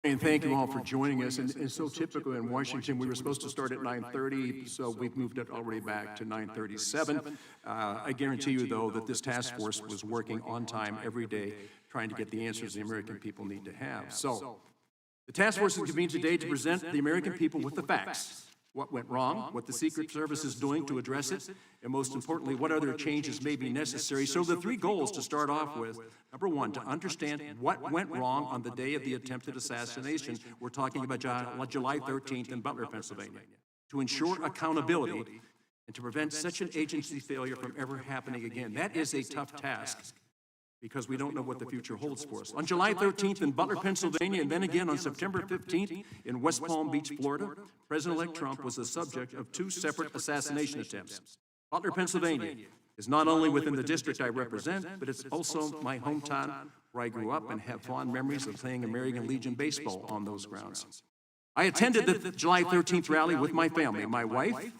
And thank you all for joining us. And so typical in Washington, we were supposed to start at 9:30, so we've moved it already back to 9:37. I guarantee you, though, that this task force was working on time every day, trying to get the answers the American people need to have. So the task force is convened today to present the American people with the facts. What went wrong, what the Secret Service is doing to address it, and most importantly, what other changes may be necessary. So the three goals to start off with: number one, to understand what went wrong on the day of the attempted assassination. We're talking about July 13th in Butler, Pennsylvania. To ensure accountability and to prevent such an agency failure from ever happening again. That is a tough task, because we don't know what the future holds for us. On July 13th in Butler, Pennsylvania, and then again on September 15th in West Palm Beach, Florida, President-elect Trump was the subject of two separate assassination attempts. Butler, Pennsylvania is not only within the district I represent, but it's also my hometown where I grew up and have fond memories of playing American Legion baseball on those grounds. I attended the July 13th rally with my family, my wife,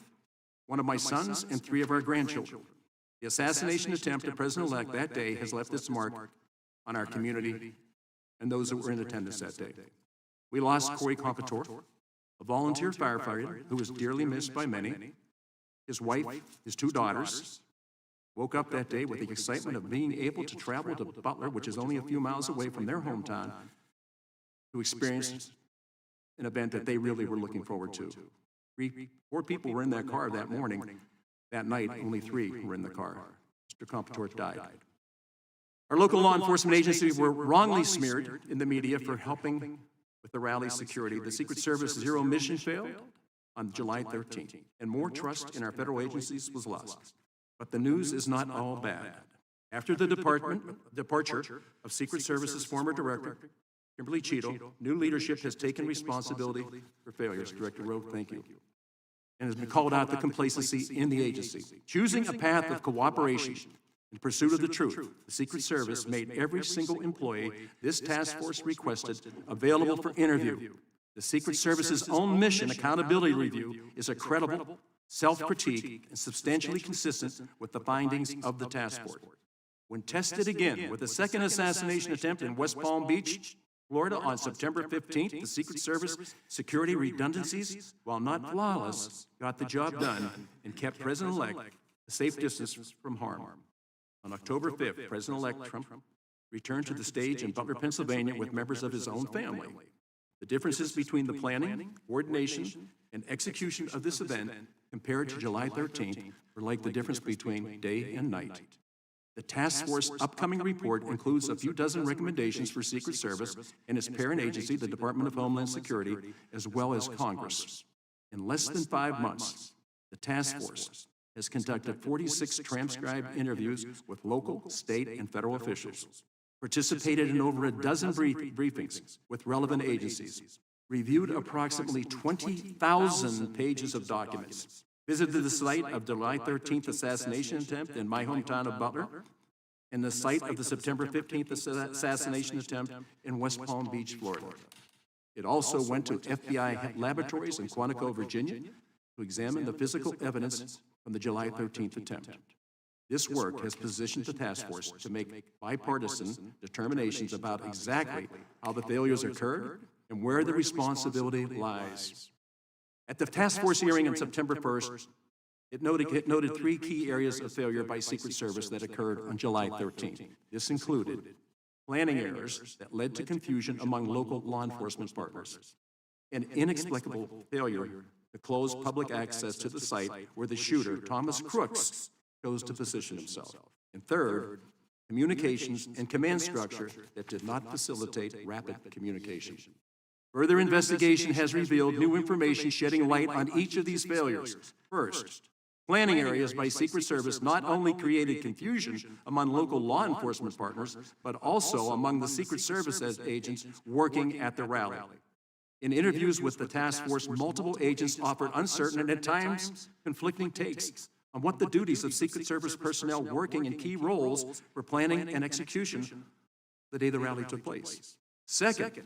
one of my sons, and three of our grandchildren. The assassination attempt of President-elect that day has left its mark on our community and those that were in attendance that day. We lost Corey Concator, a volunteer firefighter who was dearly missed by many. His wife, his two daughters, woke up that day with the excitement of being able to travel to Butler, which is only a few miles away from their hometown, to experience an event that they really were looking forward to. Four people were in that car that morning. That night, only three were in the car. Mr. Concator died. Our local law enforcement agencies were wrongly smeared in the media for helping with the rally security. The Secret Service zero mission failed on July 13th, and more trust in our federal agencies was lost. But the news is not all bad. After the departure of Secret Service's former director, Kimberly Cheadle, new leadership has taken responsibility for failures. Director Rowe, thank you. And has been called out the complacency in the agency. Choosing a path of cooperation in pursuit of the truth, the Secret Service made every single employee this task force requested available for interview. The Secret Service's own mission accountability review is a credible, self-critique, and substantially consistent with the findings of the task force. When tested again with a second assassination attempt in West Palm Beach, Florida, on September 15th, the Secret Service security redundancies, while not flawless, got the job done and kept President-elect a safe distance from harm. On October 5th, President-elect Trump returned to the stage in Butler, Pennsylvania with members of his own family. The differences between the planning, coordination, and execution of this event compared to July 13th were like the difference between day and night. The task force upcoming report includes a few dozen recommendations for Secret Service and its parent agency, the Department of Homeland Security, as well as Congress. In less than 5 months, the task force has conducted 46 transcribed interviews with local, state, and federal officials, participated in over a dozen briefings with relevant agencies, reviewed approximately 20,000 pages of documents, visited the site of the July 13th assassination attempt in my hometown of Butler, and the site of the September 15th assassination attempt in West Palm Beach, Florida. It also went to FBI laboratories in Quantico, Virginia, to examine the physical evidence from the July 13th attempt. This work has positioned the task force to make bipartisan determinations about exactly how the failures occurred and where the responsibility lies. At the task force hearing on September 1st, it noted three key areas of failure by Secret Service that occurred on July 13th. This included planning errors that led to confusion among local law enforcement partners, an inexplicable failure to close public access to the site where the shooter, Thomas Crooks, chose to position himself. And third, communications and command structure that did not facilitate rapid communication. Further investigation has revealed new information shedding light on each of these failures. First, planning areas by Secret Service not only created confusion among local law enforcement partners, but also among the Secret Service agents working at the rally. In interviews with the task force, multiple agents offered uncertain and at times conflicting takes on what the duties of Secret Service personnel working in key roles for planning and execution the day the rally took place. Second,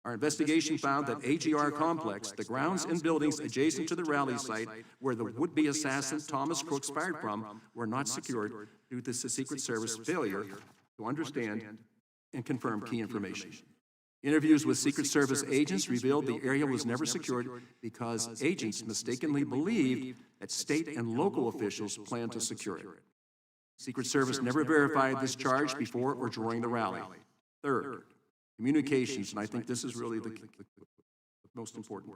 our investigation found that AGR Complex, the grounds and buildings adjacent to the rally site where the would-be assassin Thomas Crooks fired from, were not secured due to the Secret Service failure to understand and confirm key information. Interviews with Secret Service agents revealed the area was never secured because agents mistakenly believed that state and local officials planned to secure it. Secret Service never verified this charge before or during the rally. Third, communications, and I think this is really the most important.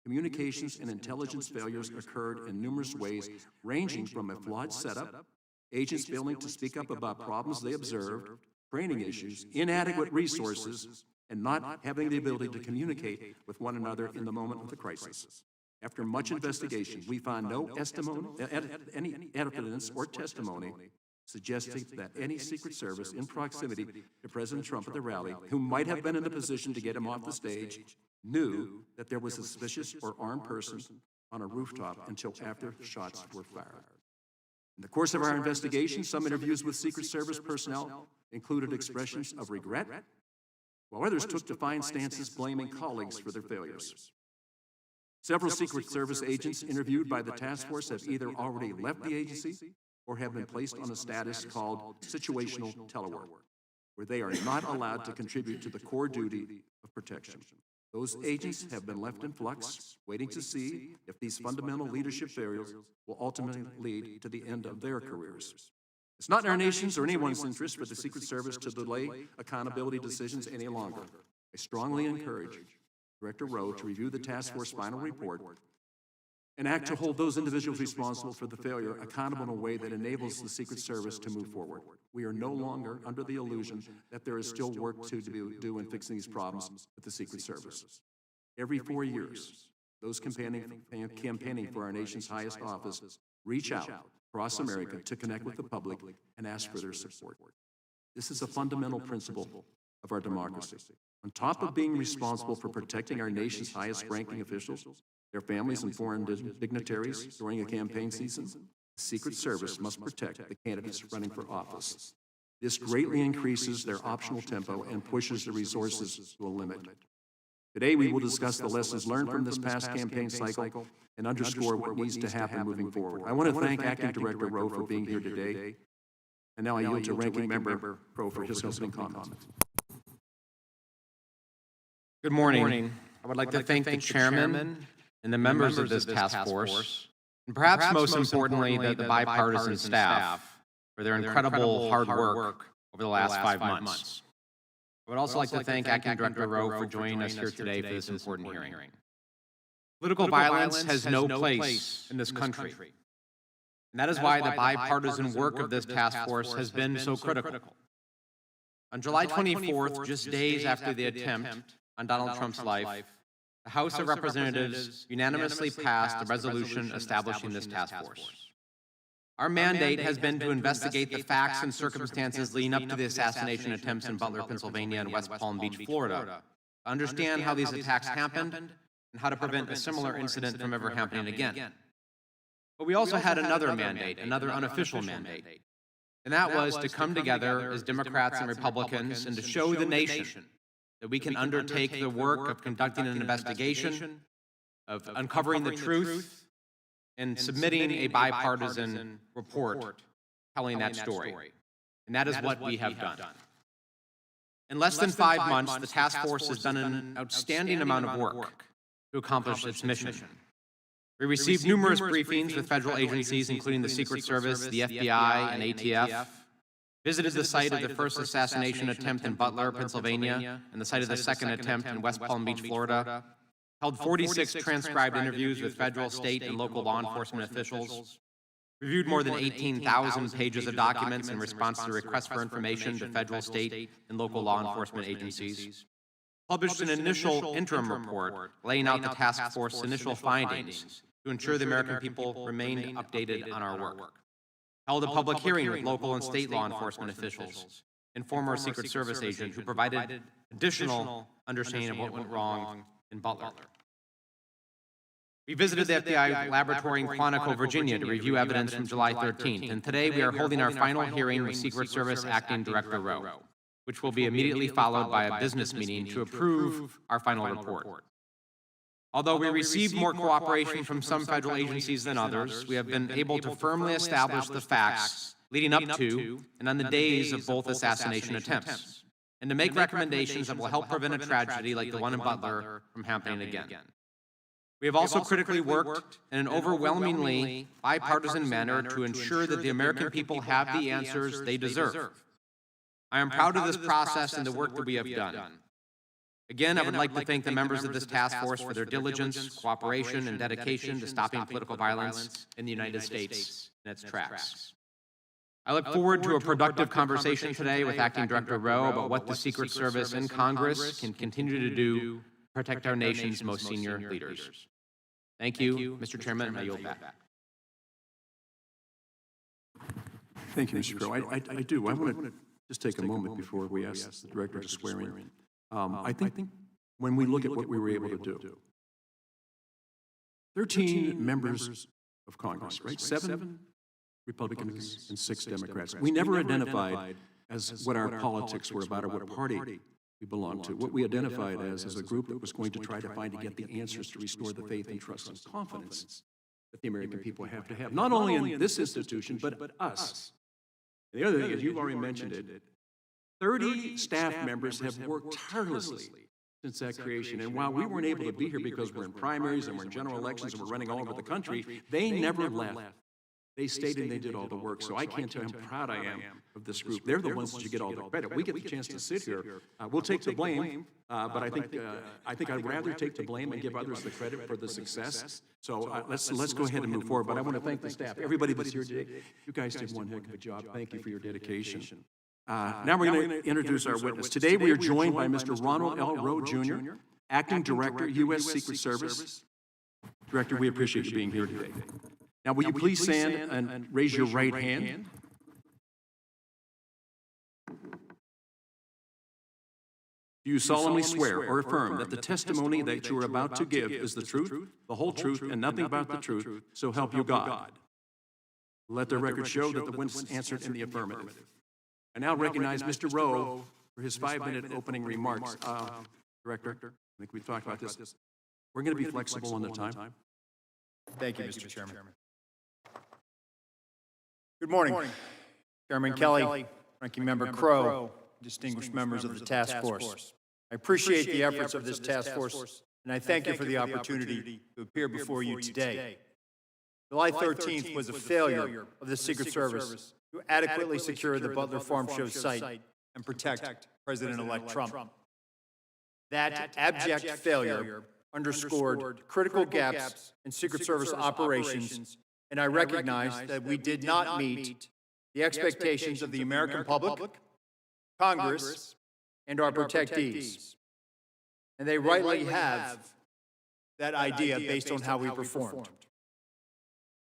Communications and intelligence failures occurred in numerous ways, ranging from a flawed setup, agents failing to speak up about problems they observed, training issues, inadequate resources, and not having the ability to communicate with one another in the moment of the crisis. After much investigation, we found no any evidence or testimony suggesting that any Secret Service in proximity to President Trump at the rally, who might have been in a position to get him off the stage, knew that there was a suspicious or armed person on a rooftop until after shots were fired. In the course of our investigation, some interviews with Secret Service personnel included expressions of regret, while others took defiant stances blaming colleagues for their failures. Several Secret Service agents interviewed by the task force have either already left the agency or have been placed on a status called situational telework, where they are not allowed to contribute to the core duty of protection. Those agents have been left in flux, waiting to see if these fundamental leadership failures will ultimately lead to the end of their careers. It's not in our nation's or anyone's interest for the Secret Service to delay accountability decisions any longer. I strongly encourage Director Rowe to review the task force final report and act to hold those individuals responsible for the failure accountable in a way that enables the Secret Service to move forward. We are no longer under the illusion that there is still work to do in fixing these problems with the Secret Service. Every 4 years, those campaigning for our nation's highest office reach out across America to connect with the public and ask for their support. This is a fundamental principle of our democracy. On top of being responsible for protecting our nation's highest-ranking officials, their families and foreign dignitaries during a campaign season, the Secret Service must protect the candidates running for office. This greatly increases their optional tempo and pushes the resources to a limit. Today, we will discuss the lessons learned from this past campaign cycle and underscore what needs to happen moving forward. I want to thank Acting Director Rowe for being here today, and now I yield to Ranking Member Rowe for his opening comments. Good morning. I would like to thank the chairman and the members of this task force, and perhaps most importantly, the bipartisan staff for their incredible hard work over the last 5 months. I would also like to thank Acting Director Rowe for joining us here today for this important hearing. Political violence has no place in this country, and that is why the bipartisan work of this task force has been so critical. On July 24th, just days after the attempt on Donald Trump's life, the House of Representatives unanimously passed a resolution establishing this task force. Our mandate has been to investigate the facts and circumstances leading up to the assassination attempts in Butler, Pennsylvania, and West Palm Beach, Florida, to understand how these attacks happened and how to prevent a similar incident from ever happening again. But we also had another mandate, another unofficial mandate, and that was to come together as Democrats and Republicans and to show the nation that we can undertake the work of conducting an investigation, of uncovering the truth, and submitting a bipartisan report telling that story. And that is what we have done. In less than 5 months, the task force has done an outstanding amount of work to accomplish its mission. We received numerous briefings with federal agencies, including the Secret Service, the FBI, and ATF, visited the site of the first assassination attempt in Butler, Pennsylvania, and the site of the second attempt in West Palm Beach, Florida, held 46 transcribed interviews with federal, state, and local law enforcement officials, reviewed more than 18,000 pages of documents in response to requests for information to federal, state, and local law enforcement agencies, published an initial interim report laying out the task force's initial findings to ensure the American people remained updated on our work, held a public hearing with local and state law enforcement officials and former Secret Service agents who provided additional understanding of what went wrong in Butler. We visited the FBI laboratory in Quantico, Virginia to review evidence from July 13th, and today we are holding our final hearing with Secret Service Acting Director Rowe, which will be immediately followed by a business meeting to approve our final report. Although we received more cooperation from some federal agencies than others, we have been able to firmly establish the facts leading up to and on the days of both assassination attempts. and to make recommendations that will help prevent a tragedy like the one in Butler from happening again. We have also critically worked in an overwhelmingly bipartisan manner to ensure that the American people have the answers they deserve. I am proud of this process and the work that we have done. Again, I would like to thank the members of this task force for their diligence, cooperation, and dedication to stopping political violence in the United States and its tracks. I look forward to a productive conversation today with Acting Director Rowe about what the Secret Service and Congress can continue to do to protect our nation's most senior leaders. Thank you, Mr. Chairman, and I yield back. Thank you, Mr. Crow. I do. I want to just take a moment before we ask the Director to swear in. I think when we look at what we were able to do, 13 members of Congress, right? 7 Republicans and 6 Democrats. We never identified as what our politics were about or what party we belonged to. What we identified as a group that was going to try to find and get the answers to restore the faith and trust and confidence that the American people have to have, not only in this institution, but us. And the other thing is, you've already mentioned it, 30 staff members have worked tirelessly since that creation. And while we weren't able to be here because we're in primaries and we're in general elections and we're running all over the country, they never left. They stayed and they did all the work. So I can't tell you how proud I am of this group. They're the ones that should get all the credit. We get the chance to sit here. We'll take the blame, but I think I'd rather take the blame and give others the credit for the success. So let's go ahead and move forward. But I want to thank the staff, everybody that's here today. You guys did one heck of a job. Thank you for your dedication. Now we're going to introduce our witness. Today we are joined by Mr. Ronald L. Rowe, Jr., Acting Director, U.S. Secret Service. Director, we appreciate you being here today. Now, will you please stand and raise your right hand? Do you solemnly swear or affirm that the testimony that you are about to give is the truth, the whole truth, and nothing but the truth, so help you God? Let the record show that the witness answered in the affirmative. I now recognize Mr. Rowe for his 5-minute opening remarks. Director, I think we've talked about this. We're going to be flexible on the time. Thank you, Mr. Chairman. Good morning, Chairman Kelly, Ranking Member Crow, distinguished members of the task force. I appreciate the efforts of this task force, and I thank you for the opportunity to appear before you today. July 13th was a failure of the Secret Service to adequately secure the Butler Farm Show site and protect President-elect Trump. That abject failure underscored critical gaps in Secret Service operations, and I recognize that we did not meet the expectations of the American public, Congress, and our protectees. And they rightly have that idea based on how we performed.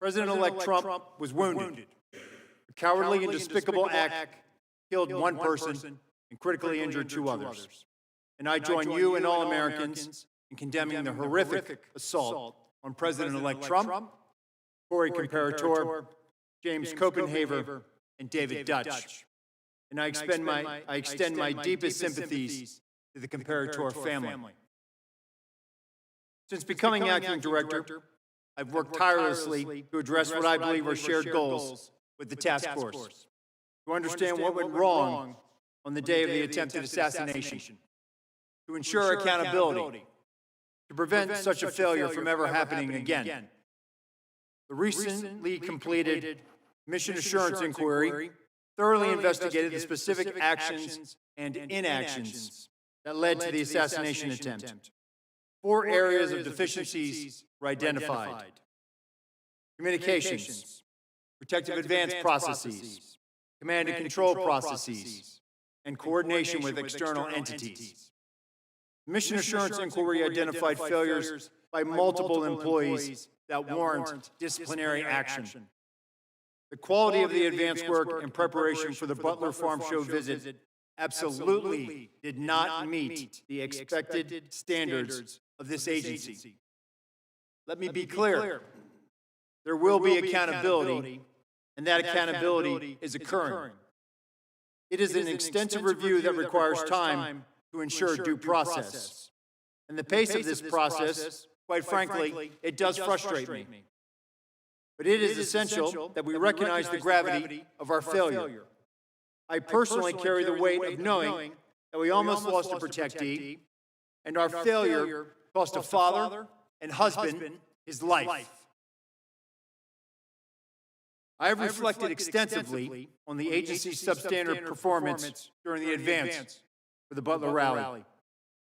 President-elect Trump was wounded. A cowardly and despicable act killed one person and critically injured 2 others. And I join you and all Americans in condemning the horrific assault on President-elect Trump, Corey Comparator, James Copenhaver, and David Dutch. And I extend my deepest sympathies to the Comparator family. Since becoming acting director, I've worked tirelessly to address what I believe are shared goals with the task force, to understand what went wrong on the day of the attempted assassination, to ensure accountability, to prevent such a failure from ever happening again. The recently completed mission assurance inquiry thoroughly investigated the specific actions and inactions that led to the assassination attempt. 4 areas of deficiencies were identified: communications, protective advance processes, command and control processes, and coordination with external entities. The mission assurance inquiry identified failures by multiple employees that warrant disciplinary action. The quality of the advance work in preparation for the Butler Farm Show visit absolutely did not meet the expected standards of this agency. Let me be clear. There will be accountability, and that accountability is occurring. It is an extensive review that requires time to ensure due process. And the pace of this process, quite frankly, it does frustrate me. But it is essential that we recognize the gravity of our failure. I personally carry the weight of knowing that we almost lost a protectee, and our failure cost a father and husband his life. I have reflected extensively on the agency's substandard performance during the advance for the Butler rally.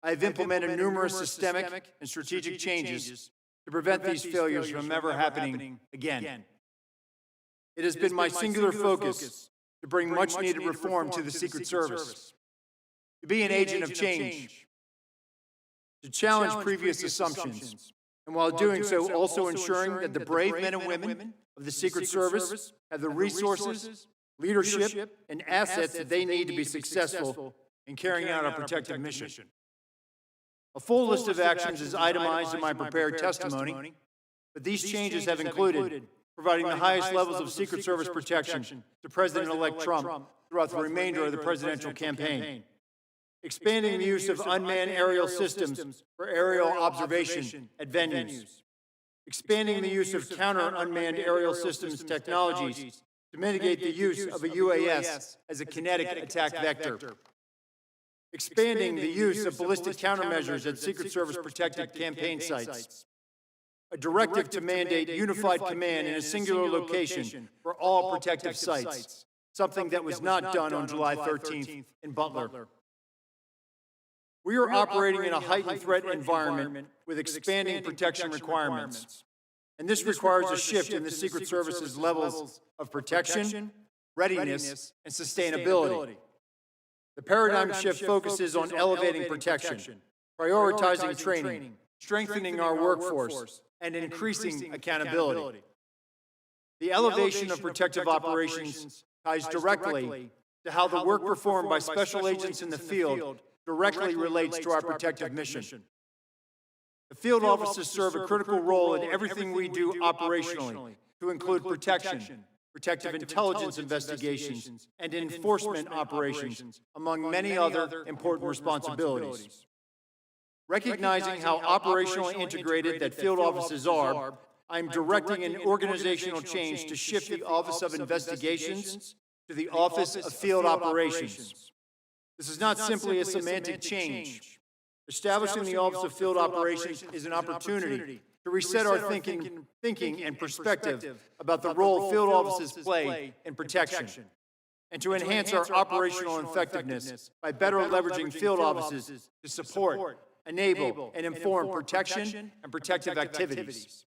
I have implemented numerous systemic and strategic changes to prevent these failures from ever happening again. It has been my singular focus to bring much-needed reform to the Secret Service, to be an agent of change, to challenge previous assumptions, and while doing so, also ensuring that the brave men and women of the Secret Service have the resources, leadership, and assets that they need to be successful in carrying out our protective mission. A full list of actions is itemized in my prepared testimony, but these changes have included providing the highest levels of Secret Service protection to President-elect Trump throughout the remainder of the presidential campaign, expanding the use of unmanned aerial systems for aerial observation at venues, expanding the use of counter-unmanned aerial systems technologies to mitigate the use of a UAS as a kinetic attack vector, expanding the use of ballistic countermeasures at Secret Service-protected campaign sites, a directive to mandate unified command in a singular location for all protective sites, something that was not done on July 13th in Butler. We are operating in a heightened threat environment with expanding protection requirements, and this requires a shift in the Secret Service's levels of protection, readiness, and sustainability. The paradigm shift focuses on elevating protection, prioritizing training, strengthening our workforce, and increasing accountability. The elevation of protective operations ties directly to how the work performed by special agents in the field directly relates to our protective mission. The field officers serve a critical role in everything we do operationally, to include protection, protective intelligence investigations, and enforcement operations, among many other important responsibilities. Recognizing how operationally integrated that field offices are, I am directing an organizational change to shift the Office of Investigations to the Office of Field Operations. This is not simply a semantic change. Establishing the Office of Field Operations is an opportunity to reset our thinking and perspective about the role field offices play in protection, and to enhance our operational effectiveness by better leveraging field offices to support, enable, and inform protection and protective activities.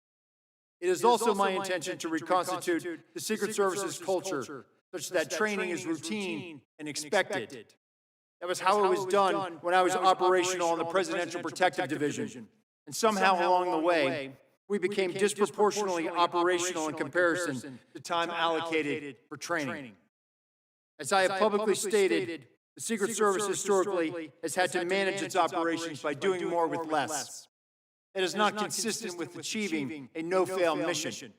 It is also my intention to reconstitute the Secret Service's culture such that training is routine and expected. That was how it was done when I was operational in the Presidential Protective Division. And somehow along the way, we became disproportionately operational in comparison to time allocated for training. As I have publicly stated, the Secret Service historically has had to manage its operations by doing more with less. That is not consistent with achieving a no-fail mission.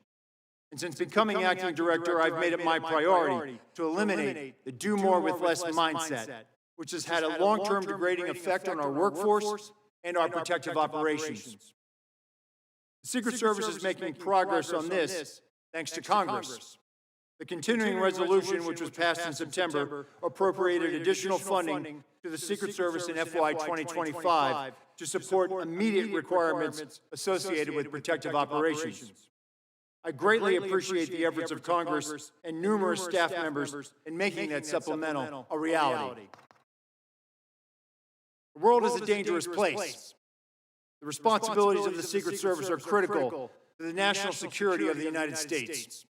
And since becoming acting director, I've made it my priority to eliminate the do more with less mindset, which has had a long-term degrading effect on our workforce and our protective operations. The Secret Service is making progress on this thanks to Congress. The continuing resolution, which was passed in September, appropriated additional funding to the Secret Service in FY 2025 to support immediate requirements associated with protective operations. I greatly appreciate the efforts of Congress and numerous staff members in making that supplemental a reality. The world is a dangerous place. The responsibilities of the Secret Service are critical to the national security of the United States.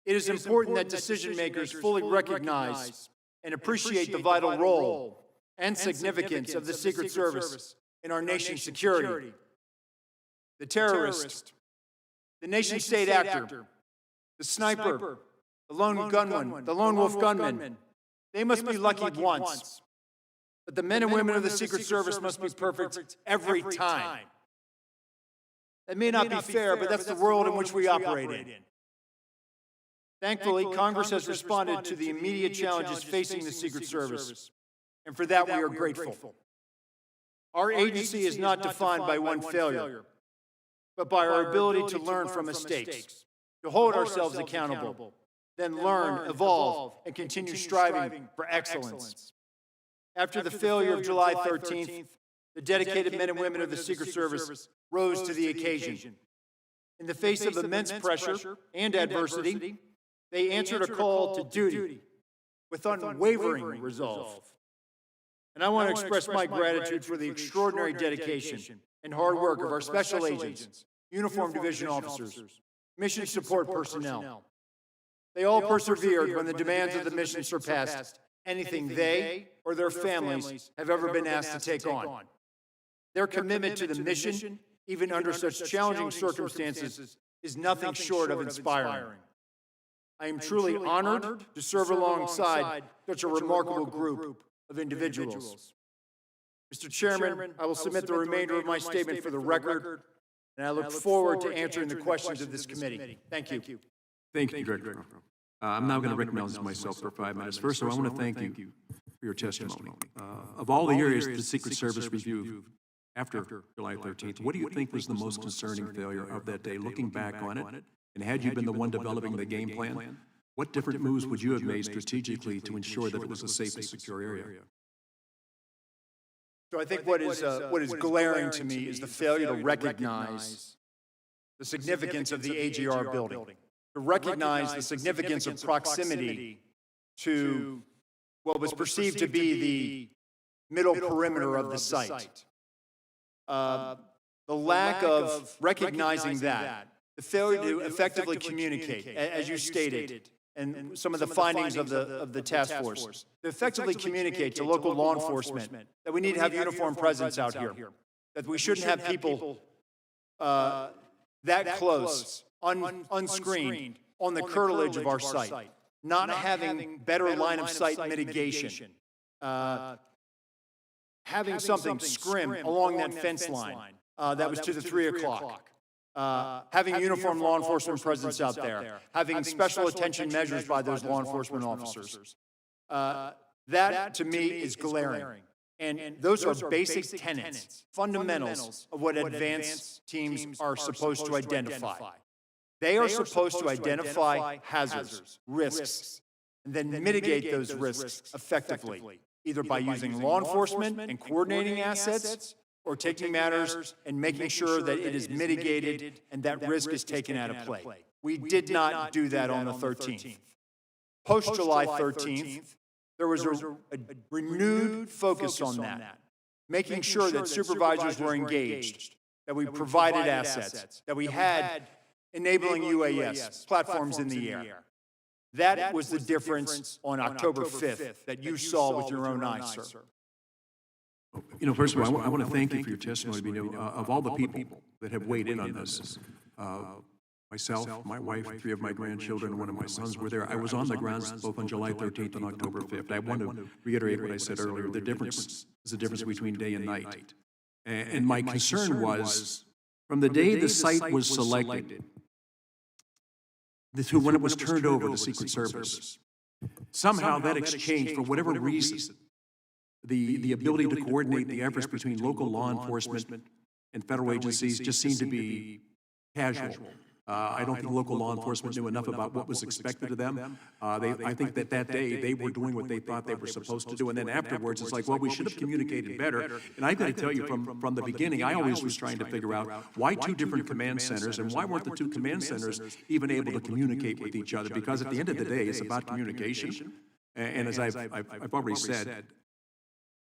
It is important that decision makers fully recognize and appreciate the vital role and significance of the Secret Service in our nation's security. The terrorist, the nation-state actor, the sniper, the lone gunman, the lone wolf gunman, they must be lucky once. But the men and women of the Secret Service must be perfect every time. That may not be fair, but that's the world in which we operate in. Thankfully, Congress has responded to the immediate challenges facing the Secret Service, and for that we are grateful. Our agency is not defined by one failure, but by our ability to learn from mistakes, to hold ourselves accountable, then learn, evolve, and continue striving for excellence. After the failure of July 13th, the dedicated men and women of the Secret Service rose to the occasion. In the face of immense pressure and adversity, they answered a call to duty with unwavering resolve. And I want to express my gratitude for the extraordinary dedication and hard work of our special agents, uniformed division officers, mission support personnel. They all persevered when the demands of the mission surpassed anything they or their families have ever been asked to take on. Their commitment to the mission, even under such challenging circumstances, is nothing short of inspiring. I am truly honored to serve alongside such a remarkable group of individuals. Mr. Chairman, I will submit the remainder of my statement for the record, and I look forward to answering the questions of this committee. Thank you. Thank you, Director. I'm now going to recognize myself for 5 minutes. First, I want to thank you for your testimony. Of all the areas the Secret Service reviewed after July 13th, what do you think was the most concerning failure of that day, looking back on it? And had you been the one developing the game plan, what different moves would you have made strategically to ensure that it was a safe and secure area? So I think what is glaring to me is the failure to recognize the significance of the AGR building, to recognize the significance of proximity to what was perceived to be the middle perimeter of the site. The lack of recognizing that, the failure to effectively communicate, as you stated, and some of the findings of the task force, to effectively communicate to local law enforcement that we need to have uniformed presence out here, that we shouldn't have people that close, unscreened, on the curtilage of our site, not having better line of sight mitigation, having something scrim along that fence line that was to the 3 o'clock. Having uniformed law enforcement presence out there, having special attention measures by those law enforcement officers. That, to me, is glaring. And those are basic tenets, fundamentals of what advanced teams are supposed to identify. They are supposed to identify hazards, risks, and then mitigate those risks effectively, either by using law enforcement and coordinating assets, or taking matters and making sure that it is mitigated and that risk is taken out of play. We did not do that on the 13th. Post-July 13th, there was a renewed focus on that, making sure that supervisors were engaged, that we provided assets, that we had enabling UAS, platforms in the air. That was the difference on October 5th that you saw with your own eyes, sir. You know, first of all, I want to thank you for your testimony. You know, of all the people that have weighed in on this, myself, my wife, 3 of my grandchildren, and 1 of my sons were there. I was on the grounds both on July 13th and October 5th. I want to reiterate what I said earlier. The difference is the difference between day and night. And my concern was, from the day the site was selected to when it was turned over to Secret Service, somehow that exchange, for whatever reason, the ability to coordinate the efforts between local law enforcement and federal agencies just seemed to be casual. I don't think local law enforcement knew enough about what was expected of them. I think that day they were doing what they thought they were supposed to do, and then afterwards it's like, well, we should have communicated better. And I've got to tell you, from the beginning, I always was trying to figure out why 2 different command centers, and why weren't the 2 command centers even able to communicate with each other? Because at the end of the day, it's about communication. And as I've already said,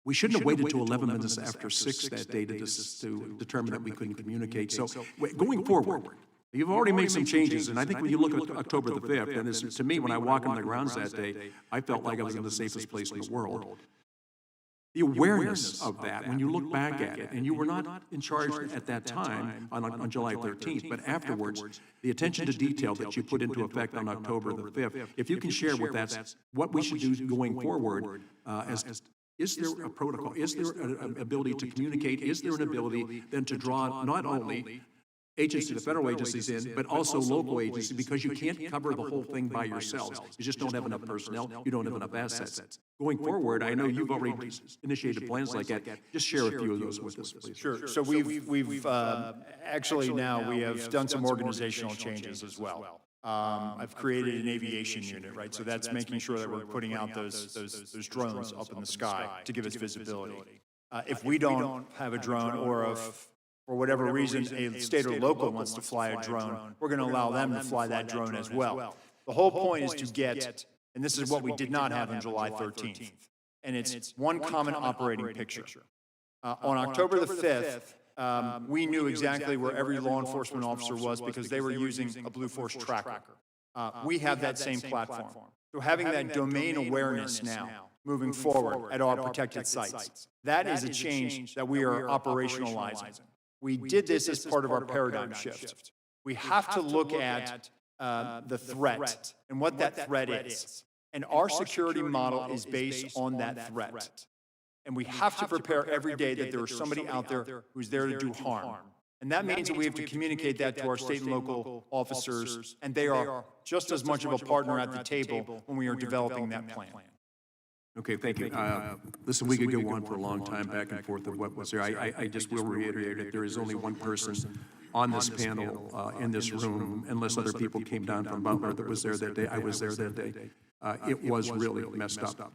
we shouldn't have waited till 11 minutes after 6 that day to determine that we couldn't communicate. So going forward, you've already made some changes, and I think when you look at October the 5th, and to me, when I walked on the grounds that day, I felt like I was in the safest place in the world. The awareness of that, when you look back at it, and you were not in charge at that time on July 13th, but afterwards, the attention to detail that you put into effect on October the 5th, if you can share with us what we should do going forward is there a protocol? Is there an ability to communicate? Is there an ability then to draw not only agencies, the federal agencies in, but also local agencies, because you can't cover the whole thing by yourselves. You just don't have enough personnel. You don't have enough assets. Going forward, I know you've already initiated plans like that. Just share a few of those with us, please. Sure. So we've actually now we have done some organizational changes as well. I've created an aviation unit, right? So that's making sure that we're putting out those drones up in the sky to give us visibility. If we don't have a drone, or if for whatever reason a state or local wants to fly a drone, we're going to allow them to fly that drone as well. The whole point is to get, and this is what we did not have on July 13th, and it's one common operating picture. On October the 5th, we knew exactly where every law enforcement officer was because they were using a Blue Force tracker. We have that same platform. So having that domain awareness now, moving forward at our protected sites, that is a change that we are operationalizing. We did this as part of our paradigm shift. We have to look at the threat and what that threat is. And our security model is based on that threat. And we have to prepare every day that there is somebody out there who's there to do harm. And that means that we have to communicate that to our state and local officers, and they are just as much of a partner at the table when we are developing that plan. Okay, thank you. Listen, we could go on for a long time back and forth of what was there. I just will reiterate it. There is only one person on this panel in this room, unless other people came down from Butler that was there that day. I was there that day. It was really messed up.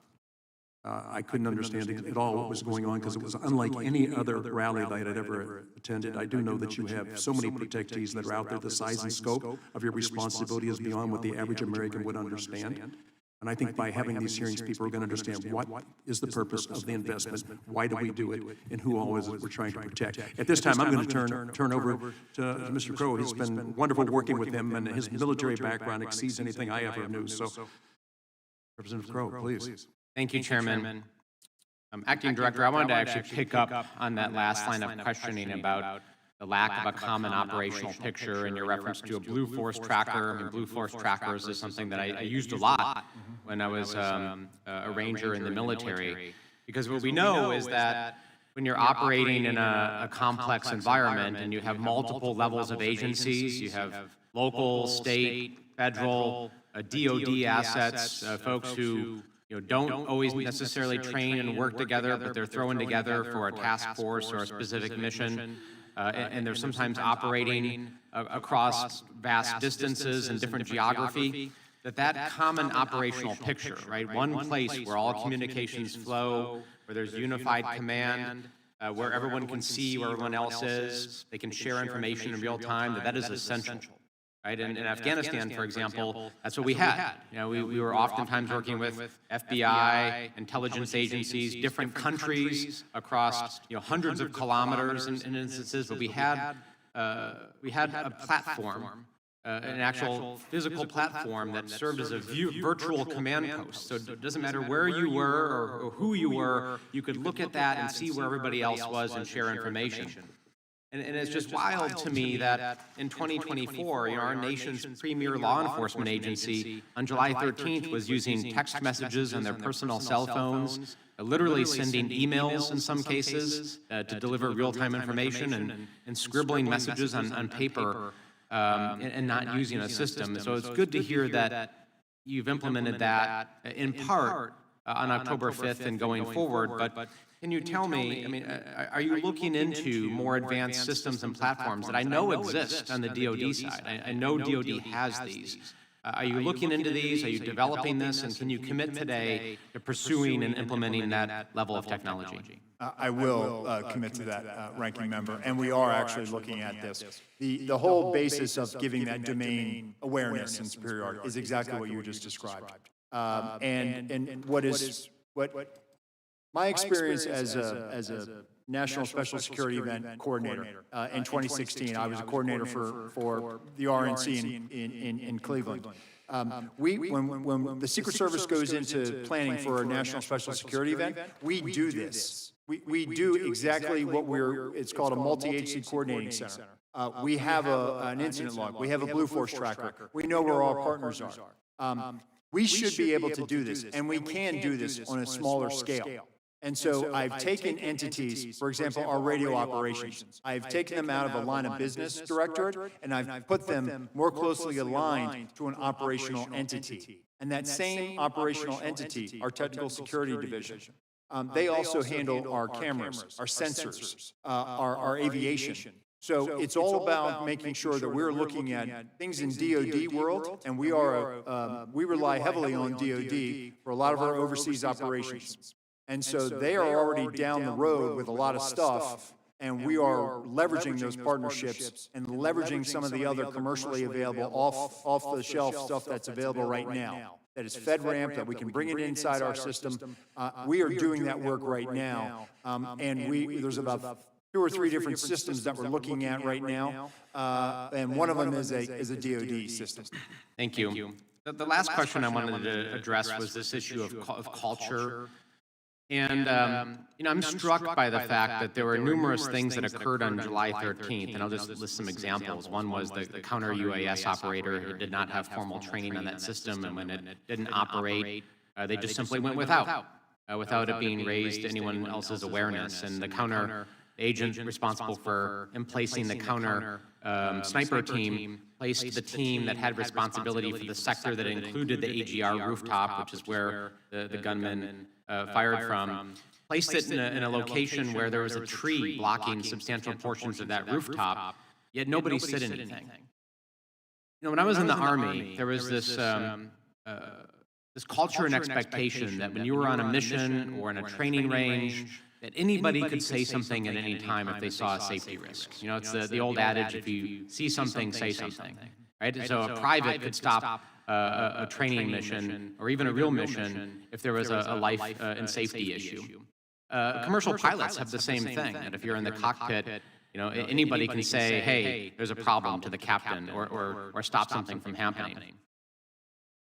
I couldn't understand at all what was going on because it was unlike any other rally that I'd ever attended. I do know that you have so many protectees that are out there. The size and scope of your responsibility is beyond what the average American would understand. And I think by having these hearings, people are going to understand what is the purpose of the investment, why do we do it, and who all is it we're trying to protect. At this time, I'm going to turn over to Mr. Crow. It's been wonderful working with him, and his military background exceeds anything I ever knew. So, Representative Crow, please. Thank you, Chairman. Acting Director, I wanted to actually pick up on that last line of questioning about the lack of a common operational picture and your reference to a Blue Force tracker. I mean, Blue Force trackers is something that I used a lot when I was a ranger in the military, because what we know is that when you're operating in a complex environment and you have multiple levels of agencies, you have local, state, federal, DOD assets, folks who don't always necessarily train and work together, but they're thrown together for a task force or a specific mission. And they're sometimes operating across vast distances and different geography, that common operational picture, right? One place where all communications flow, where there's unified command, where everyone can see where everyone else is, they can share information in real time, that is essential. Right? In Afghanistan, for example, that's what we had. We were oftentimes working with FBI, intelligence agencies, different countries across hundreds of kilometers in instances, but we had a platform, an actual physical platform that served as a virtual command post. So it doesn't matter where you were or who you were, you could look at that and see where everybody else was and share information. And it's just wild to me that in 2024, our nation's premier law enforcement agency on July 13th was using text messages on their personal cell phones, literally sending emails in some cases to deliver real-time information and scribbling messages on paper and not using a system. So it's good to hear that you've implemented that in part on October 5th and going forward, but can you tell me, are you looking into more advanced systems and platforms that I know exist on the DoD side? I know DoD has these. Are you looking into these? Are you developing this? And can you commit today to pursuing and implementing that level of technology? I will commit to that, Ranking Member, and we are actually looking at this. The whole basis of giving that domain awareness and superiority is exactly what you just described. And what my experience as a National Special Security Event Coordinator in 2016, I was a coordinator for the RNC in Cleveland. When the Secret Service goes into planning for a National Special Security Event, we do this. We do exactly what it's called a multi-agency coordinating center. We have an incident log. We have a Blue Force tracker. We know where our partners are. We should be able to do this, and we can do this on a smaller scale. And so I've taken entities, for example, our radio operations, I've taken them out of a line of business directorate, and I've put them more closely aligned to an operational entity. And that same operational entity, our technical security division, they also handle our cameras, our sensors, our aviation. So it's all about making sure that we're looking at things in DoD world, and we rely heavily on DoD for a lot of our overseas operations. And so they are already down the road with a lot of stuff, and we are leveraging those partnerships and leveraging some of the other commercially available off-the-shelf stuff that's available right now. That is FedRAMP, that we can bring it inside our system. We are doing that work right now, and there's about 2 or 3 different systems that we're looking at right now, and one of them is a DoD system. Thank you. The last question I wanted to address was this issue of culture. And, I'm struck by the fact that there were numerous things that occurred on July 13th, and I'll just list some examples. One was the counter-UAS operator who did not have formal training on that system, and when it didn't operate, they just simply went without it being raised to anyone else's awareness. And the counter agent responsible for emplacing the counter sniper team placed the team that had responsibility for the sector that included the AGR rooftop, which is where the gunman fired from, placed it in a location where there was a tree blocking substantial portions of that rooftop, yet nobody said anything. When I was in the Army, there was this culture and expectation that when you were on a mission or in a training range, that anybody could say something at any time if they saw a safety risk. It's the old adage, if you see something, say something, right? So a private could stop a training mission or even a real mission if there was a life and safety issue. Commercial pilots have the same thing, that if you're in the cockpit, anybody can say, hey, there's a problem to the captain or stop something from happening.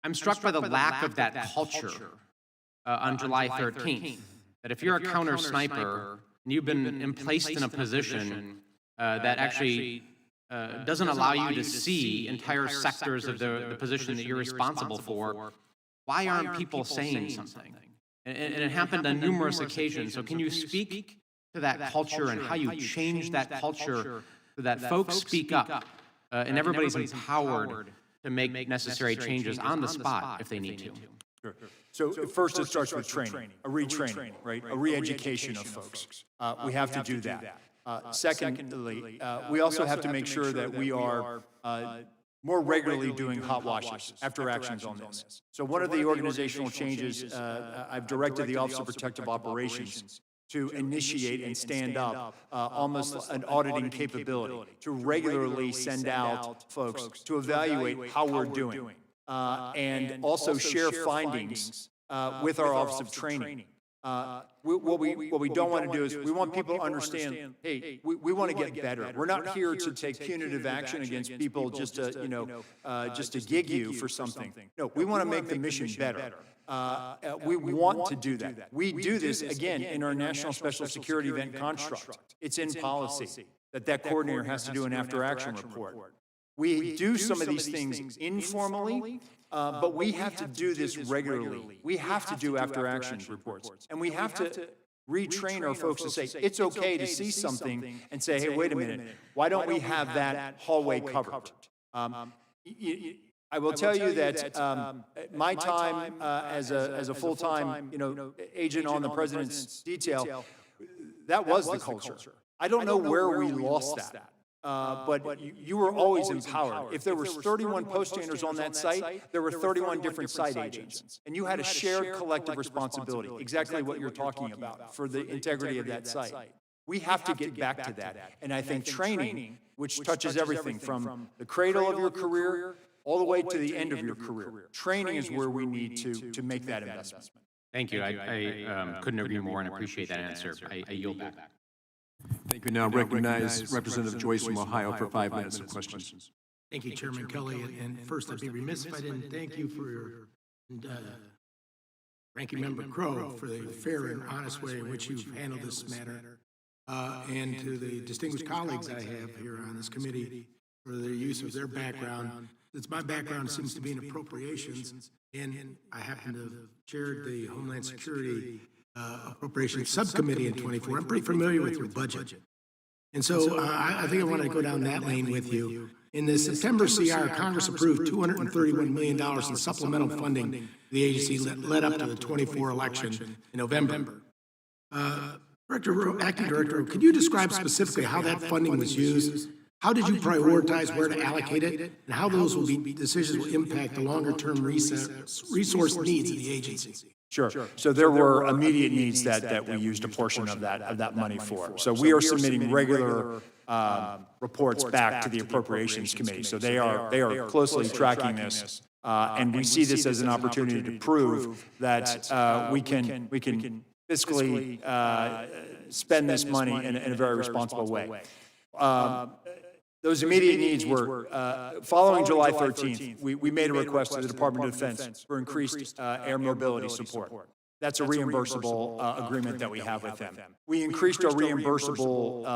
I'm struck by the lack of that culture on July 13th. That if you're a counter sniper and you've been placed in a position that actually doesn't allow you to see entire sectors of the position that you're responsible for, why aren't people saying something? And it happened on numerous occasions. So can you speak to that culture and how you change that culture so that folks speak up and everybody's empowered to make necessary changes on the spot if they need to? Sure. So first it starts with training, a retraining, right? A re-education of folks. We have to do that. Secondly, we also have to make sure that we are more regularly doing hot washes, after actions on this. So one of the organizational changes, I've directed the Office of Protective Operations to initiate and stand up almost an auditing capability to regularly send out folks to evaluate how we're doing. And also share findings with our Office of Training. What we don't want to do is we want people to understand, hey, we want to get better. We're not here to take punitive action against people just to gig you for something. No, we want to make the mission better. We want to do that. We do this, again, in our National Special Security Event construct. It's in policy that coordinator has to do an after-action report. We do some of these things informally, but we have to do this regularly. We have to do after-action reports. And we have to retrain our folks to say, it's okay to see something and say, hey, wait a minute, why don't we have that hallway covered? I will tell you that my time as a full-time agent on the President's detail, that was the culture. I don't know where we lost that. But you were always empowered. If there were 31 poststanders on that site, there were 31 different site agents. And you had a shared collective responsibility, exactly what you're talking about, for the integrity of that site. We have to get back to that. And I think training, which touches everything from the cradle of your career all the way to the end of your career, training is where we need to make that investment. Thank you. I couldn't agree more and appreciate that answer. I yield back. Thank you. Now recognize Representative Joyce from Ohio for 5 minutes of questions. Thank you, Chairman Kelly. And first, I'd be remiss if I didn't thank you for your Ranking Member Crow for the fair and honest way in which you've handled this matter, and to the distinguished colleagues I have here on this committee for the use of their background. Since my background seems to be in appropriations, and I happen to have chaired the Homeland Security Appropriations Subcommittee in 24. I'm pretty familiar with your budget. And so I think I want to go down that lane with you. In the September CR, Congress approved $231 million in supplemental funding to the agency led up to the 24 election in November. Acting Director, could you describe specifically how that funding was used? How did you prioritize where to allocate it, and how those decisions will impact the longer-term resource needs of the agency? Sure. So there were immediate needs that we used a portion of that money for. So we are submitting regular reports back to the Appropriations Committee. So they are closely tracking this, and we see this as an opportunity to prove that we can fiscally spend this money in a very responsible way. Those immediate needs were, following July 13th, we made a request to the Department of Defense for increased air mobility support. That's a reimbursable agreement that we have with them. We increased our reimbursable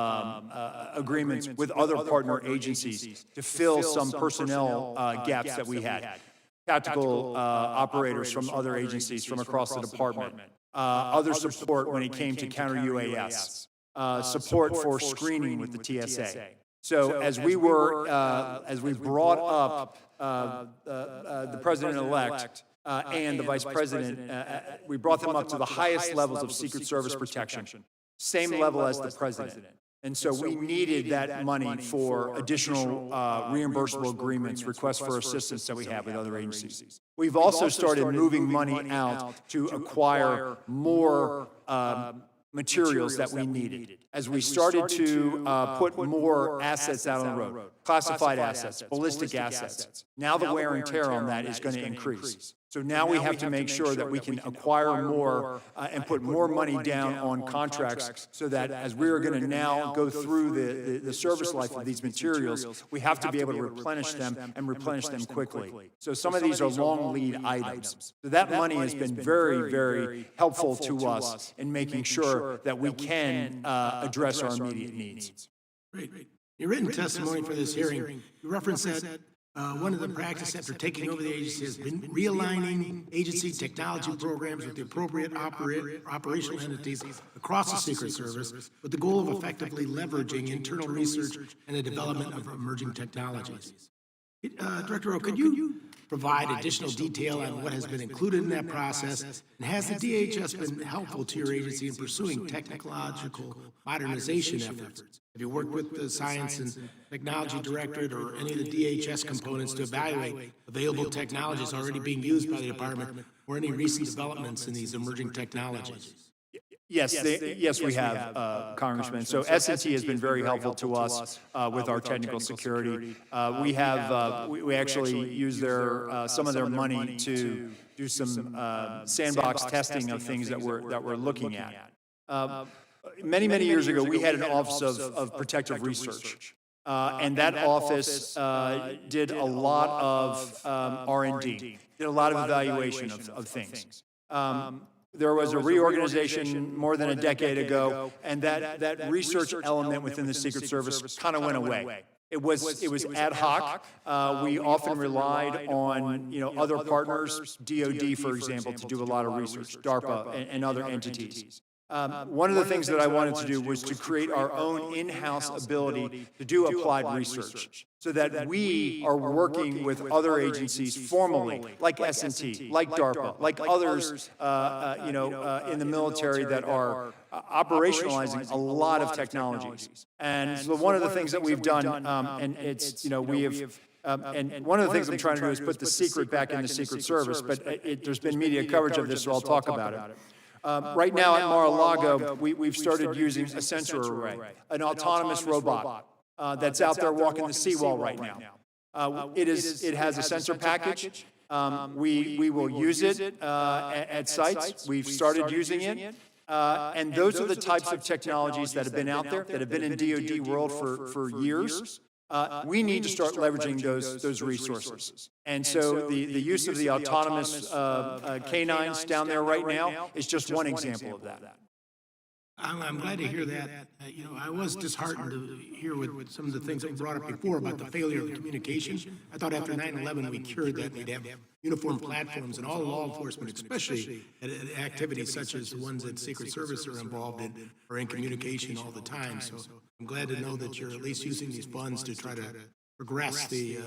agreements with other partner agencies to fill some personnel gaps that we had. Tactical operators from other agencies from across the department, other support when it came to counter-UAS, support for screening with the TSA. So as we brought up the president-elect and the vice president, we brought them up to the highest levels of Secret Service protection, same level as the president. And so we needed that money for additional reimbursable agreements, requests for assistance that we have with other agencies. We've also started moving money out to acquire more materials that we needed. As we started to put more assets out on the road, classified assets, ballistic assets, now the wear and tear on that is going to increase. So now we have to make sure that we can acquire more and put more money down on contracts so that as we are going to now go through the service life of these materials, we have to be able to replenish them and replenish them quickly. So some of these are long lead items. So that money has been very, very helpful to us in making sure that we can address our immediate needs. Great. Your written testimony for this hearing, you referenced that one of the practices after taking over the agency has been realigning agency technology programs with the appropriate operational entities across the Secret Service with the goal of effectively leveraging internal research and the development of emerging technologies. Director O, could you provide additional detail on what has been included in that process, and has the DHS been helpful to your agency in pursuing technological modernization efforts? Have you worked with the Science and Technology Directorate or any of the DHS components to evaluate available technologies already being used by the department or any recent developments in these emerging technologies? Yes, we have, Congressman. So S&T has been very helpful to us with our technical security. We actually use some of their money to do some sandbox testing of things that we're looking at. Many years ago, we had an Office of Protective Research, and that office did a lot of R&D, did a lot of evaluation of things. There was a reorganization more than a decade ago, and that research element within the Secret Service kind of went away. It was ad hoc. We often relied on other partners, DoD, for example, to do a lot of research, DARPA and other entities. One of the things that I wanted to do was to create our own in-house ability to do applied research so that we are working with other agencies formally, like S&T, like DARPA, like others in the military that are operationalizing a lot of technologies. And so one of the things that we've done, and one of the things I'm trying to do is put the secret back in the Secret Service, but there's been media coverage of this, so I'll talk about it. Right now at Mar-a-Lago, we've started using a sensor array, an autonomous robot that's out there walking the seawall right now. It has a sensor package. We will use it at sites. We've started using it. And those are the types of technologies that have been out there, that have been in DoD world for years. We need to start leveraging those resources. And so the use of the autonomous canines down there right now is just one example of that. I'm glad to hear that. I was disheartened to hear with some of the things that were brought up before about the failure of communication. I thought after 9/11 we cured that. We'd have uniform platforms and all law enforcement, especially at activities such as the ones that Secret Service are involved in, are in communication all the time. So I'm glad to know that you're at least using these funds to try to progress the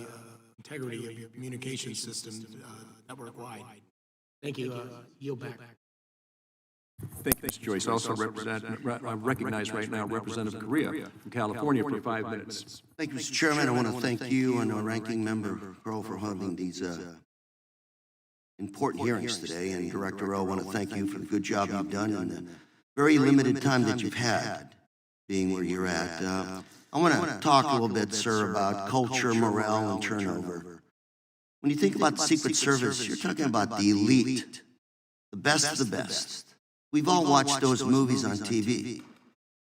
integrity of your communication systems network-wide. Thank you. Yield back. Thank you, Mr. Joyce. Also recognize right now Representative Correa from California for 5 minutes. Thank you, Mr. Chairman. I want to thank you and our ranking member, Crow, for holding these important hearings today. And Director Rowe, I want to thank you for the good job you've done in the very limited time that you've had being where you're at. I want to talk a little bit, sir, about culture, morale, and turnover. When you think about the Secret Service, you're talking about the elite, the best of the best. We've all watched those movies on TV.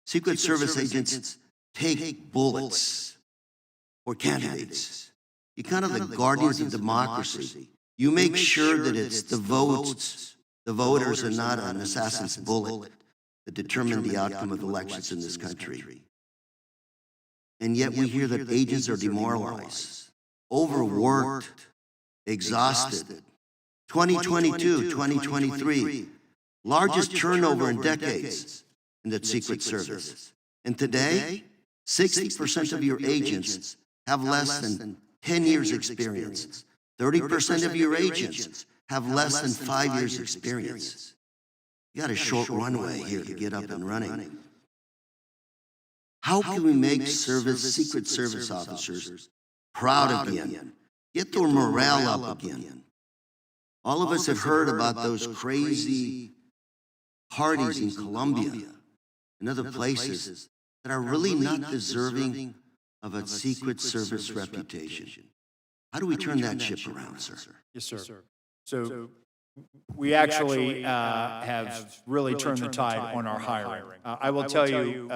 Secret Service agents take bullets for candidates. You're kind of the guardians of democracy. You make sure that it's the votes, the voters, and not an assassin's bullet that determine the outcome of elections in this country. And yet we hear that agents are demoralized, overworked, exhausted. 2022, 2023, largest turnover in decades in the Secret Service. And today, 60% of your agents have less than 10 years experience. 30% of your agents have less than 5 years experience. You got a short runway here to get up and running. How can we make Secret Service officers proud again? Get their morale up again. All of us have heard about those crazy parties in Colombia and other places that are really not deserving of a Secret Service reputation. How do we turn that ship around, sir? Yes, sir. So we actually have really turned the tide on our hiring. I will tell you,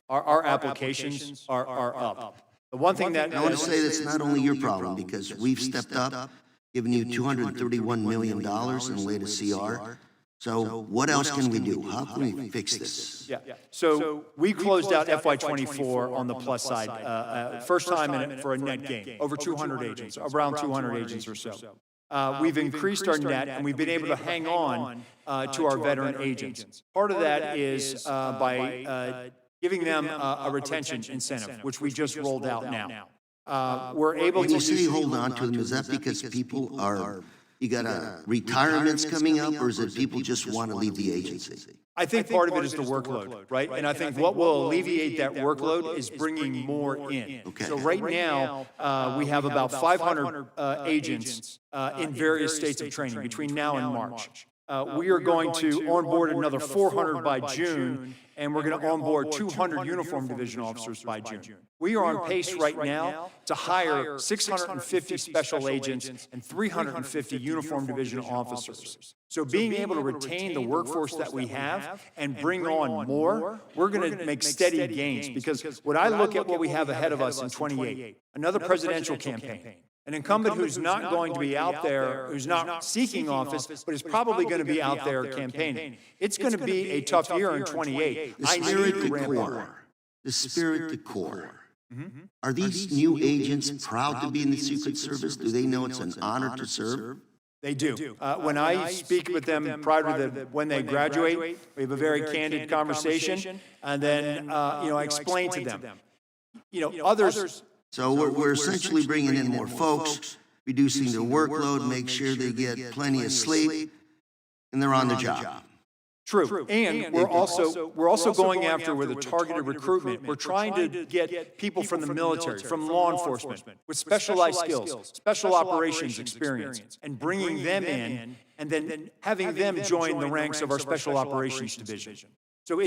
our applications are up. The one thing that I want to say that's not only your problem, because we've stepped up, given you $231 million in the latest CR. So what else can we do? How can we fix this? Yeah. So we closed out FY24 on the plus side, first time for a net gain, over 200 agents, around 200 agents or so. We've increased our net, and we've been able to hang on to our veteran agents. Part of that is by giving them a retention incentive, which we just rolled out now. We're able When to you say hold on to them, is that because people are, you got retirements coming up, or is it people just want to leave the agency? I think part of it is the workload, right? And I think what will alleviate that workload is bringing more in. Okay. So right now, we have about 500 agents in various states of training between now and March. We are going to onboard another 400 by June, and we're going to onboard 200 uniform division officers by June. We are on pace right now to hire 650 special agents and 350 uniform division officers. So being able to retain the workforce that we have and bring on more, we're going to make steady gains, because when I look at what we have ahead of us in 28, another presidential campaign, an incumbent who's not going to be out there, who's not seeking office, but is probably going to be out there campaigning. It's going to be a tough year in 28. The spirit, the core. The spirit, the core. Are these new agents proud to be in the Secret Service? Do they know it's an honor to serve? They do. When I speak with them prior to when they graduate, we have a very candid conversation, and then I explain to them. Others. So we're essentially bringing in more folks, reducing their workload, make sure they get plenty of sleep, and they're on the job. True. And we're also going after with a targeted recruitment. We're trying to get people from the military, from law enforcement, with specialized skills, special operations experience, and bringing them in, and then having them join the ranks of our special operations division. So we're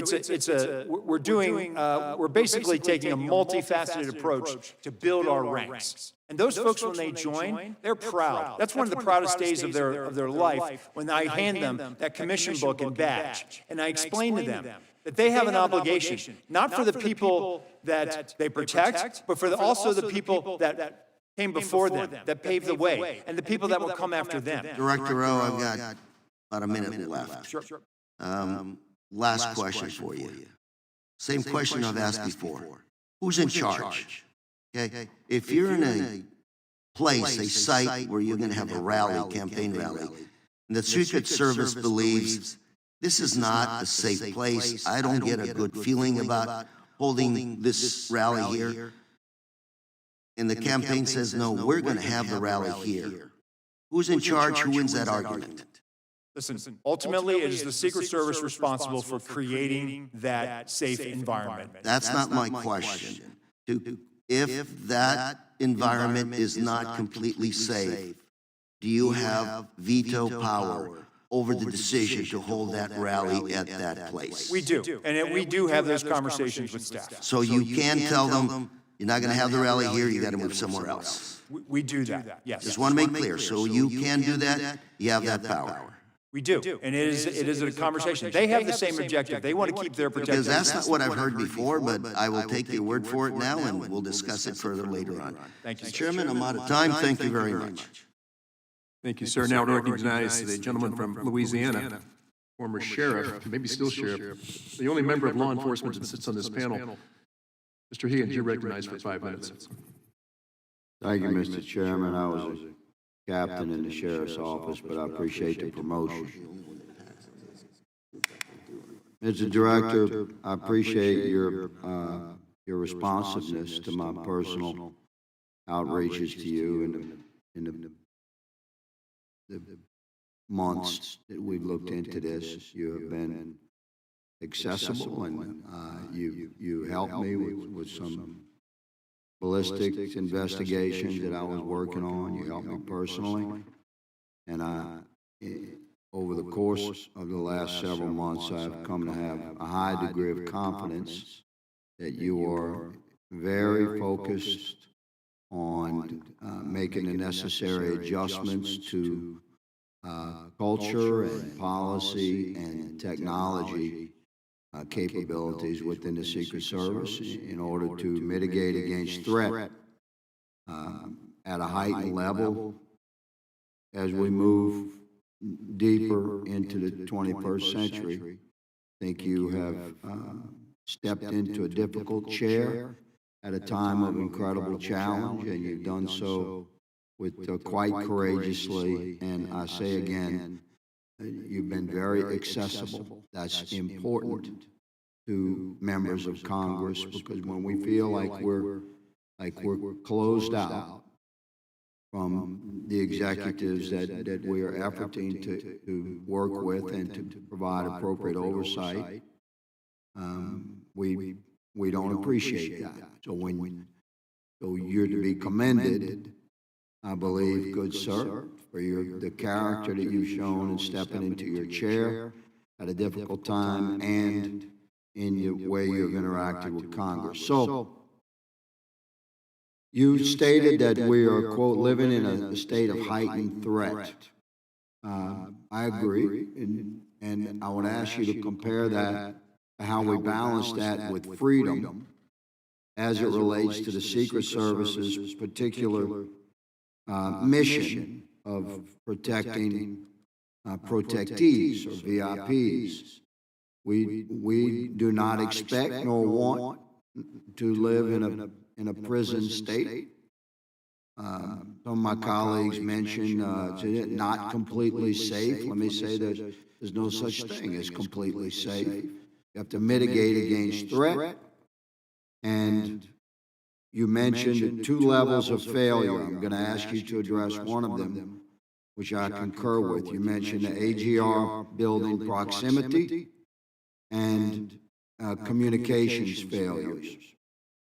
basically taking a multifaceted approach to build our ranks. And those folks, when they join, they're proud. That's one of the proudest days of their life, when I hand them that commission book and badge. And I explain to them that they have an obligation, not for the people that they protect, but for also the people that came before them, that paved the way, and the people that will come after them. Director Rowe, I've got about a minute left. Sure. Last question for you. Same question I've asked before. Who's in charge? Okay. If you're in a place, a site where you're going to have a rally, campaign rally, and the Secret Service believes this is not a safe place, I don't get a good feeling about holding this rally here, and the campaign says, no, we're going to have the rally here. Who's in charge? Who wins that argument? Listen, ultimately, it is the Secret Service responsible for creating that safe environment. That's not my question. If that environment is not completely safe, do you have veto power over the decision to hold that rally at that place? We do, and we do have those conversations with staff. So you can tell them, you're not going to have the rally here, you got to move somewhere else. We do that, yes. Just want to make clear, so you can do that, you have that power. We do, and it is a conversation. They have the same objective. They want to keep their protected. Because that's not what I've heard before, but I will take your word for it now, and we'll discuss it further later on. Thank you, Mr. Chairman, I'm out of time. Thank you very much. Thank you, sir. Now to recognize the gentleman from Louisiana, former sheriff, maybe still sheriff, the only member of law enforcement that sits on this panel. Mr. Higgins, you're recognized for 5 minutes. Thank you, Mr. Chairman. I was a captain in the sheriff's office, but I appreciate the promotion. Mr. Director, I appreciate your responsiveness to my personal outreaches to you in the months that we've looked into this. You have been accessible, and you helped me with some ballistics investigations that I was working on. You helped me personally, and over the course of the last several months, I've come to have a high degree of confidence that you are very focused on making the necessary adjustments to culture and policy and technology capabilities within the Secret Service in order to mitigate against threat at a heightened level as we move deeper into the 21st century. I think you have stepped into a difficult chair at a time of incredible challenge, and you've done so with quite courageously. And I say again, you've been very accessible. That's important to members of Congress, because when we feel like we're closed out from the executives that we are efforting to work with and to provide appropriate oversight, we don't appreciate that. So you're to be commended, I believe, good sir, for the character that you've shown in stepping into your chair at a difficult time and in the way you've interacted with Congress. So you stated that we are, quote, living in a state of heightened threat. I agree, and I would ask you to compare that to how we balance that with freedom as it relates to the Secret Service's particular mission of protecting protectees or VIPs. We do not expect nor want to live in a prison state. Some of my colleagues mentioned it's not completely safe. Let me say that there's no such thing as completely safe. You have to mitigate against threat. And you mentioned 2 levels of failure. I'm going to ask you to address one of them, which I concur with. You mentioned the AGR building proximity and communications failures.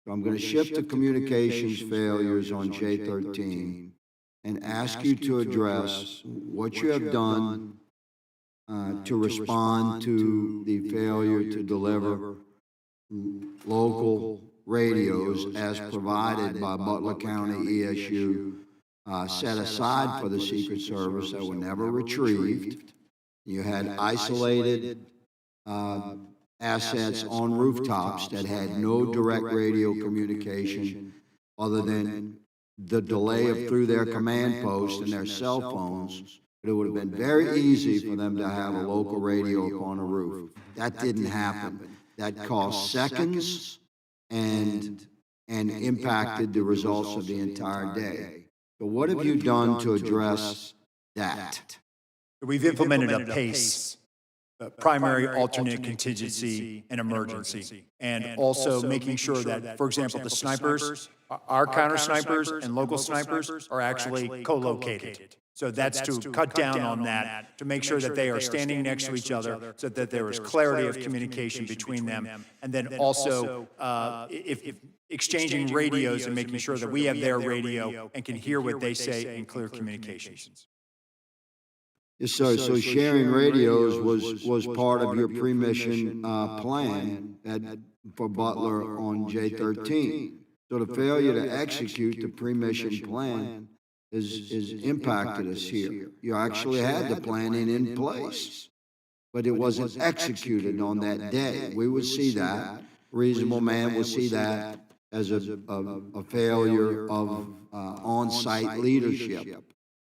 So I'm going to shift to communications failures on J13 and ask you to address what you have done to respond to the failure to deliver local radios as provided by Butler County ESU, set aside for the Secret Service that were never retrieved. You had isolated assets on rooftops that had no direct radio communication other than the delay of through their command post and their cell phones. But it would have been very easy for them to have a local radio up on a roof. That didn't happen. That cost seconds and impacted the results of the entire day. So what have you done to address that? We've implemented a PACE, primary, alternate, contingency, and emergency. And also making sure that, for example, the snipers, our counter snipers and local snipers are actually co-located. So that's to cut down on that, to make sure that they are standing next to each other, so that there is clarity of communication between them, and then also if exchanging radios and making sure that we have their radio and can hear what they say in clear communications. Yes, sir. So sharing radios was part of your pre-mission plan for Butler on J-13. So the failure to execute the pre-mission plan is impacted us here. You actually had the planning in place, but it wasn't executed on that day. We would see that. Reasonable man would see that as a failure of on-site leadership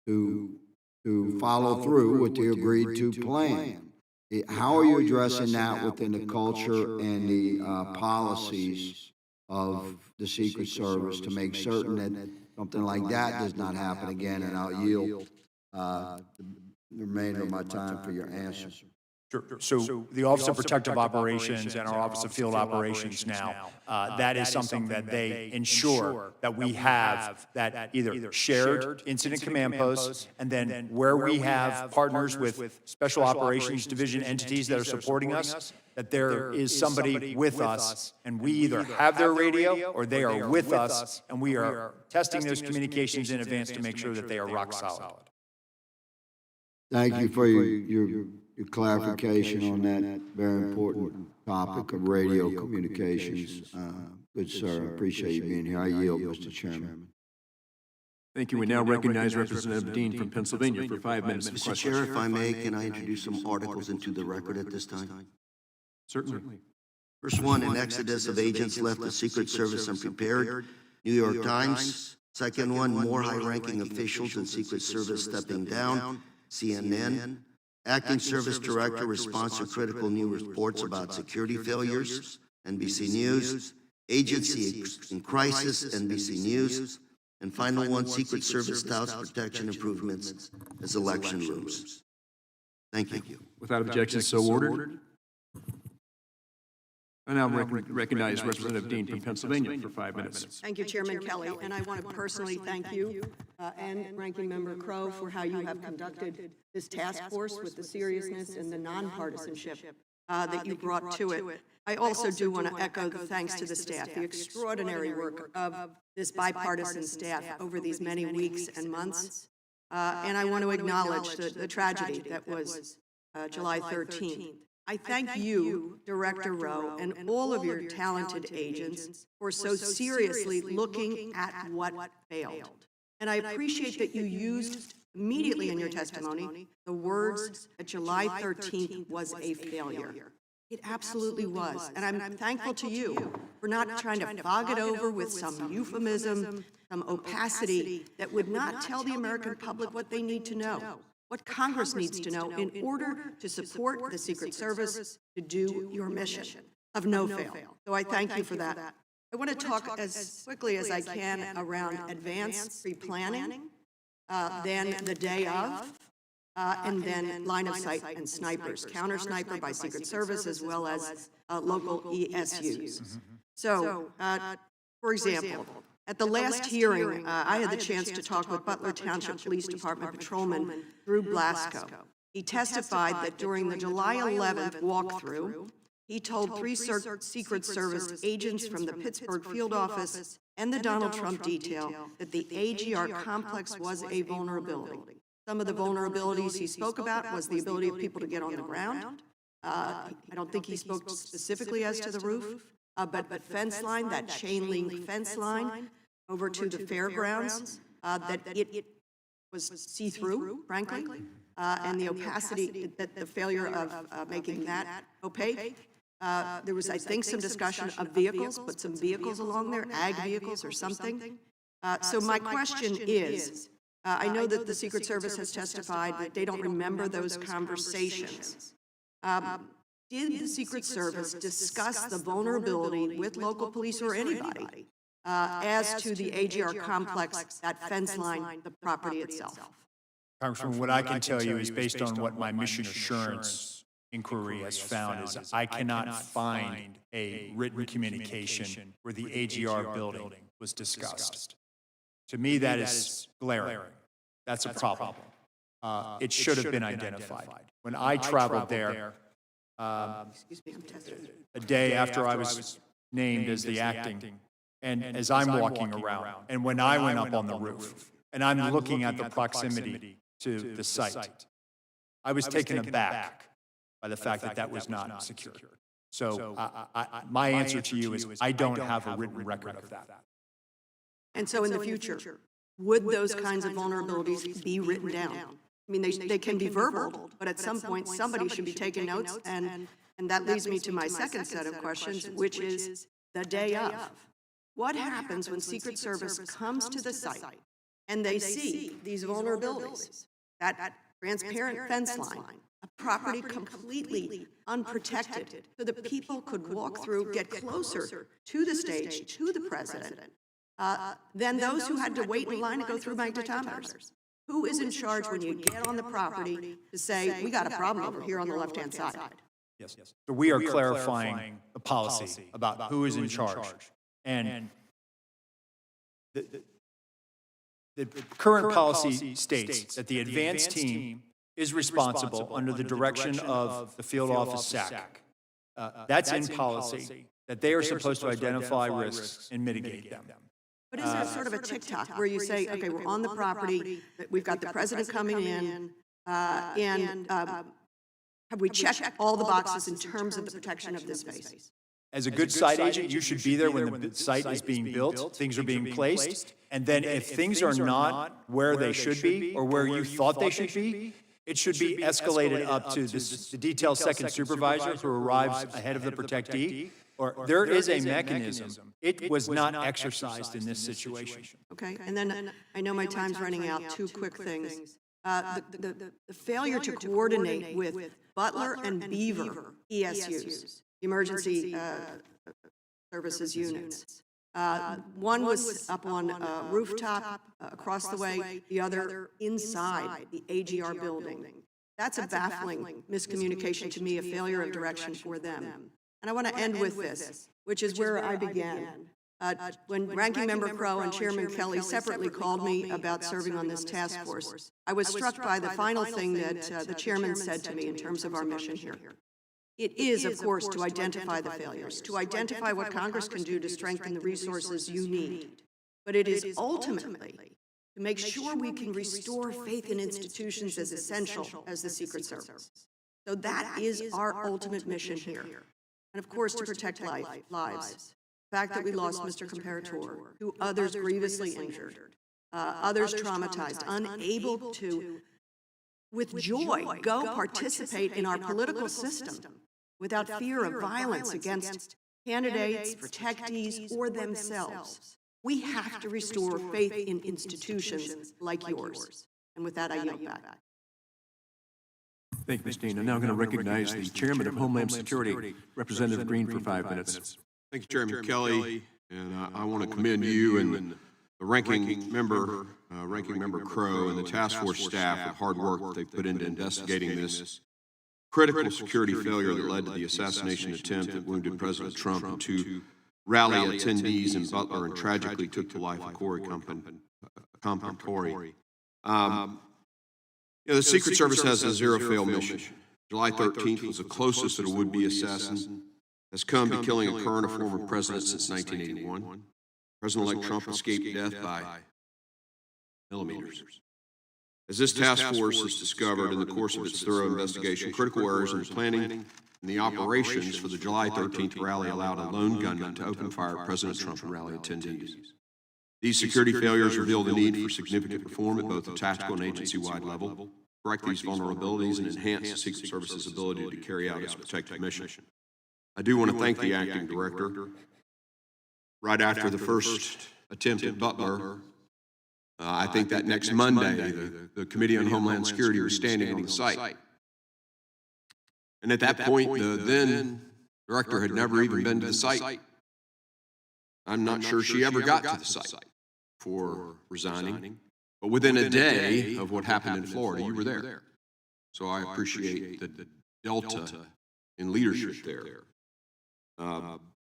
to follow through with the agreed-to plan. How are you addressing that within the culture and the policies of the Secret Service to make certain that something like that does not happen again? And I'll yield the remainder of my time for your answer. Sure. So the Office of Protective Operations and our Office of Field Operations now, that is something that they ensure that we have that either shared incident command posts, and then where we have partners with Special Operations Division entities that are supporting us, that there is somebody with us, and we either have their radio or they are with us, and we are testing those communications in advance to make sure that they are rock solid. Thank you for your clarification on that very important topic of radio communications. Good sir, I appreciate you being here. I yield, Mr. Chairman. Thank you. We now recognize Representative Dean from Pennsylvania for 5 minutes. Mr. Chair, if I may, can I introduce some articles into the record at this time? Certainly. First one, an exodus of agents left the Secret Service unprepared, New York Times. Second one, more high-ranking officials in Secret Service stepping down, CNN. Acting Service Director responds to critical new reports about security failures, NBC News. Agency in crisis, NBC News. And final one, Secret Service touts protection improvements as election looms. Thank you. Without objection, so ordered. I now recognize Representative Dean from Pennsylvania for 5 minutes. Thank you, Chairman Kelly, and I want to personally thank you and Ranking Member Crow for how you have conducted this task force with the seriousness and the nonpartisanship that you brought to it. I also do want to echo the thanks to the staff, the extraordinary work of this bipartisan staff over these many weeks and months, and I want to acknowledge the tragedy that was July 13th. I thank you, Director Rowe, and all of your talented agents for so seriously looking at what failed. And I appreciate that you used immediately in your testimony the words that July 13th was a failure. It absolutely was. And I'm thankful to you for not trying to fog it over with some euphemism, some opacity that would not tell the American public what they need to know, what Congress needs to know in order to support the Secret Service to do your mission of no fail. So I thank you for that. I want to talk as quickly as I can around advanced pre-planning, then the day of, and then line of sight and snipers, counter sniper by Secret Service as well as local ESUs. So, for example, at the last hearing, I had the chance to talk with Butler Township Police Department Patrolman Drew Blasco. He testified that during the July 11th walkthrough, he told 3 Secret Service agents from the Pittsburgh field office and the Donald Trump detail that the AGR complex was a vulnerability. Some of the vulnerabilities he spoke about was the ability of people to get on the ground. I don't think he spoke specifically as to the roof, but the fence line, that chain link fence line over to the fairgrounds, that it was see-through, frankly, and the opacity, that the failure of making that opaque. There was, I think, some discussion of vehicles, put some vehicles along there, ag vehicles or something. So my question is, I know that the Secret Service has testified that they don't remember those conversations. Did the Secret Service discuss the vulnerability with local police or anybody as to the AGR complex, that fence line, the property itself? Congressman, what I can tell you is based on what my mission assurance inquiry has found is I cannot find a written communication where the AGR building was discussed. To me, that is glaring. That's a problem. It should have been identified. When I traveled there, Excuse me, I'm testing. a day after I was named as the acting, and as I'm walking around, and when I went up on the roof, and I'm looking at the proximity to the site, I was taken aback by the fact that that was not secure. So my answer to you is I don't have a written record of that. And so in the future, would those kinds of vulnerabilities be written down? I mean, they can be verbal, but at some point, somebody should be taking notes, and that leads me to my second set of questions, which is the day of. What happens when Secret Service comes to the site and they see these vulnerabilities, that transparent fence line, a property completely unprotected, so that people could walk through, get closer to the stage, to the president, than those who had to wait in line to go through magnetometers? Who is in charge when you get on the property to say, we got a problem over here on the left-hand side? Yes. So we are clarifying the policy about who is in charge. And the current policy states that the advance team is responsible under the direction of the field office SAC. That's in policy, that they are supposed to identify risks and mitigate them. But is there sort of a tick-tock where you say, okay, we're on the property, we've got the president coming in, and have we checked all the boxes in terms of the protection of this space? As a good site agent, you should be there when the site is being built, things are being placed, and then if things are not where they should be or where you thought they should be, it should be escalated up to the detail second supervisor who arrives ahead of the protectee. Or there is a mechanism. It was not exercised in this situation. Okay, and then I know my time's running out. Two quick things. The failure to coordinate with Butler and Beaver ESUs, emergency services units. One was up on a rooftop across the way, the other inside the AGR building. That's a baffling miscommunication to me, a failure of direction for them. And I want to end with this, which is where I began. When Ranking Member Crow and Chairman Kelly separately called me about serving on this task force, I was struck by the final thing that the chairman said to me in terms of our mission here. It is, of course, to identify the failures, to identify what Congress can do to strengthen the resources you need. But it is ultimately to make sure we can restore faith in institutions as essential as the Secret Service. So that is our ultimate mission here. And of course, to protect lives. The fact that we lost Mr. Comparator, who others grievously injured, others traumatized, unable to, with joy, go participate in our political system without fear of violence against candidates, protectees, or themselves. We have to restore faith in institutions like yours. And with that, I yield back. Thank you, Ms. Dean. I'm now going to recognize the Chairman of Homeland Security, Representative Green, for 5 minutes. Thank you, Chairman Kelly, and I want to commend you and the Ranking Member Crow, and the task force staff for the hard work they've put into investigating this critical security failure that led to the assassination attempt that wounded President Trump and 2 rally attendees in Butler and tragically took the life of Corey Comparator. The Secret Service has a zero-fail mission. July 13th was the closest that a would-be assassin has come to killing a current or former president since 1981. President-elect Trump escaped death by millimeters. As this task force has discovered in the course of its thorough investigation, critical errors in the planning and the operations for the July 13th rally allowed a lone gunman to open fire at President Trump and rally attendees. These security failures reveal the need for significant reform at both the tactical and agency-wide level, correct these vulnerabilities, and enhance the Secret Service's ability to carry out its protective mission. I do want to thank the acting director. Right after the first attempt at Butler, I think that next Monday, the Committee on Homeland Security was standing on the site. And at that point, the then director had never even been to the site. I'm not sure she ever got to the site before resigning. But within a day of what happened in Florida, you were there. So I appreciate the delta in leadership there.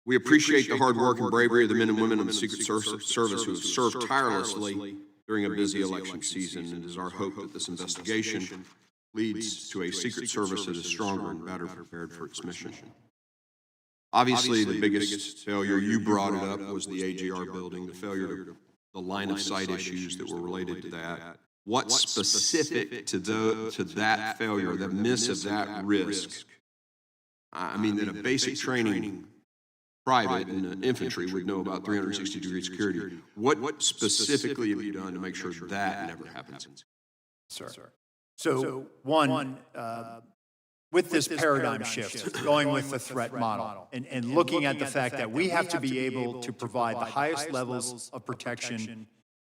We appreciate the hard work and bravery of the men and women of the Secret Service who have served tirelessly during a busy election season, and it is our hope that this investigation leads to a Secret Service that is stronger and better prepared for its mission. Obviously, the biggest failure, you brought it up, was the AGR building, the failure to the line of sight issues that were related to that. What's specific to that failure, the miss of that risk? I mean, that a basic training private and infantry would know about 360-degree security. What specifically have you done to make sure that never happens? Sir. So one, with this paradigm shift, going with the threat model, and looking at the fact that we have to be able to provide the highest levels of protection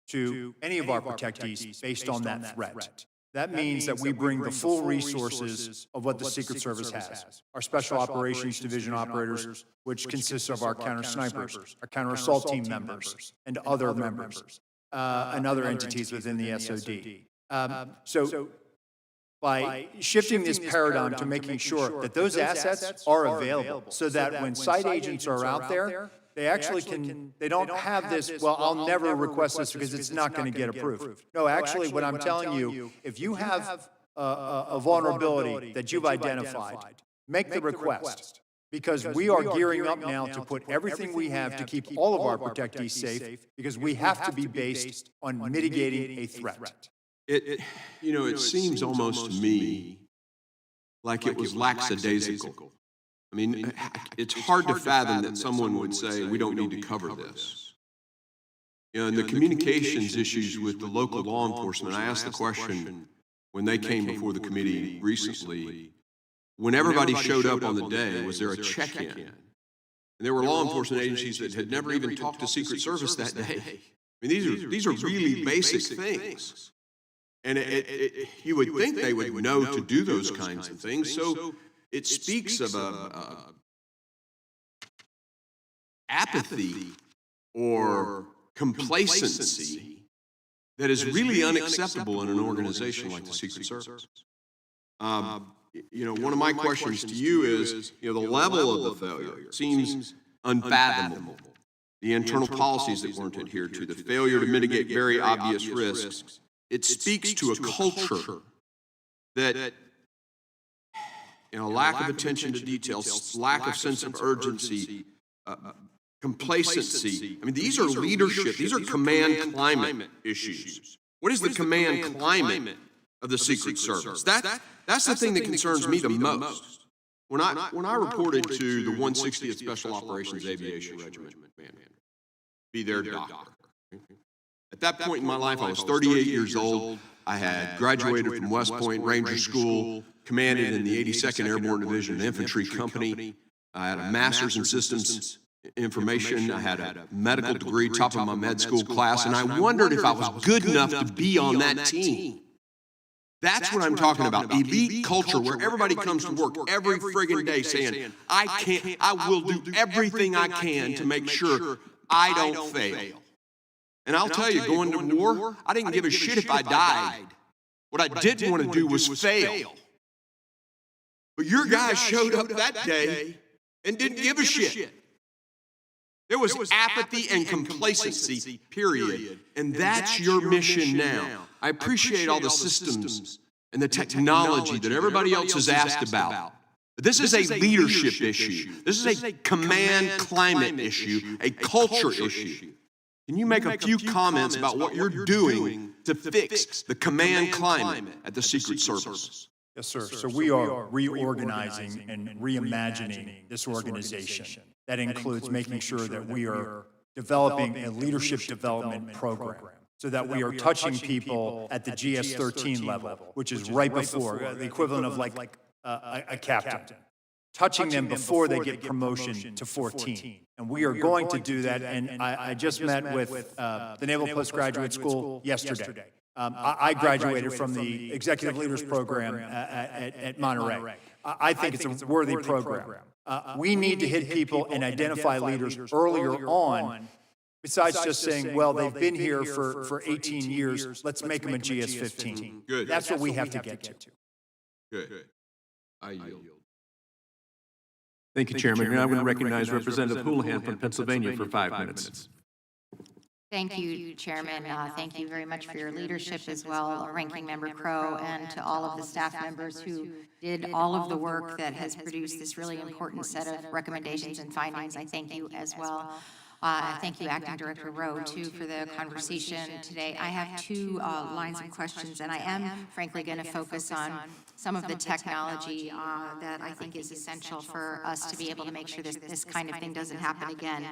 to any of our protectees based on that threat. That means that we bring the full resources of what the Secret Service has. Our Special Operations Division operators, which consists of our counter-snipers, our counter-assault team members, and other members, and other entities within the SOD. So by shifting this paradigm to making sure that those assets are available so that when site agents are out there, they actually they don't have this, well, I'll never request this because it's not going to get approved. No, actually, what I'm telling you, if you have a vulnerability that you've identified, make the request, because we are gearing up now to put everything we have to keep all of our protectees safe, because we have to be based on mitigating a threat. It seems almost to me like it was lackadaisical. I mean, it's hard to fathom that someone would say, we don't need to cover this. And the communications issues with the local law enforcement, I asked the question when they came before the committee recently, when everybody showed up on the day, was there a check-in? And there were law enforcement agencies that had never even talked to Secret Service that day. I mean, these are really basic things. And you would think they would know to do those kinds of things. So it speaks of apathy or complacency that is really unacceptable in an organization like the Secret Service. One of my questions to you is, the level of the failure seems unfathomable. The internal policies that weren't adhered to, the failure to mitigate very obvious risks. It speaks to a culture that, lack of attention to details, lack of sense of urgency, complacency. I mean, these are leadership, these are command climate issues. What is the command climate of the Secret Service? That's the thing that concerns me the most. When I reported to the 160th Special Operations Aviation Regiment, be their doctor. At that point in my life, I was 38 years old. I had graduated from West Point Ranger School, commanded in the 82nd Airborne Division Infantry Company. I had a master's in systems information. I had a medical degree, top of my med school class, and I wondered if I was good enough to be on that team. That's what I'm talking about, elite culture where everybody comes to work every friggin' day saying, I will do everything I can to make sure I don't fail. And I'll tell you, going to war, I didn't give a shit if I died. What I didn't want to do was fail. But your guys showed up that day and didn't give a shit. There was apathy and complacency, period. And that's your mission now. I appreciate all the systems and the technology that everybody else has asked about. But this is a leadership issue. This is a command climate issue, a culture issue. Can you make a few comments about what you're doing to fix the command climate at the Secret Service? Yes, sir. So we are reorganizing and reimagining this organization. That includes making sure that we are developing a leadership development program so that we are touching people at the GS-13 level, which is right before, the equivalent of like a captain, touching them before they get promotion to 14. And we are going to do that, and I just met with the Naval Postgraduate School yesterday. I graduated from the Executive Leaders Program at Monterey. I think it's a worthy program. We need to hit people and identify leaders earlier on, besides just saying, well, they've been here for 18 years, let's make them a GS-15. Good. That's what we have to get to. Good. I yield. Thank you, Chairman. Now I'm going to recognize Representative Houlihan from Pennsylvania for 5 minutes. Thank you, Chairman. Thank you very much for your leadership as well, Ranking Member Crow, and to all of the staff members who did all of the work that has produced this really important set of recommendations and findings. I thank you as well. Thank you, Acting Director Rowe, too, for the conversation today. I have two lines of questions, and I am frankly going to focus on some of the technology that I think is essential for us to be able to make sure this kind of thing doesn't happen again.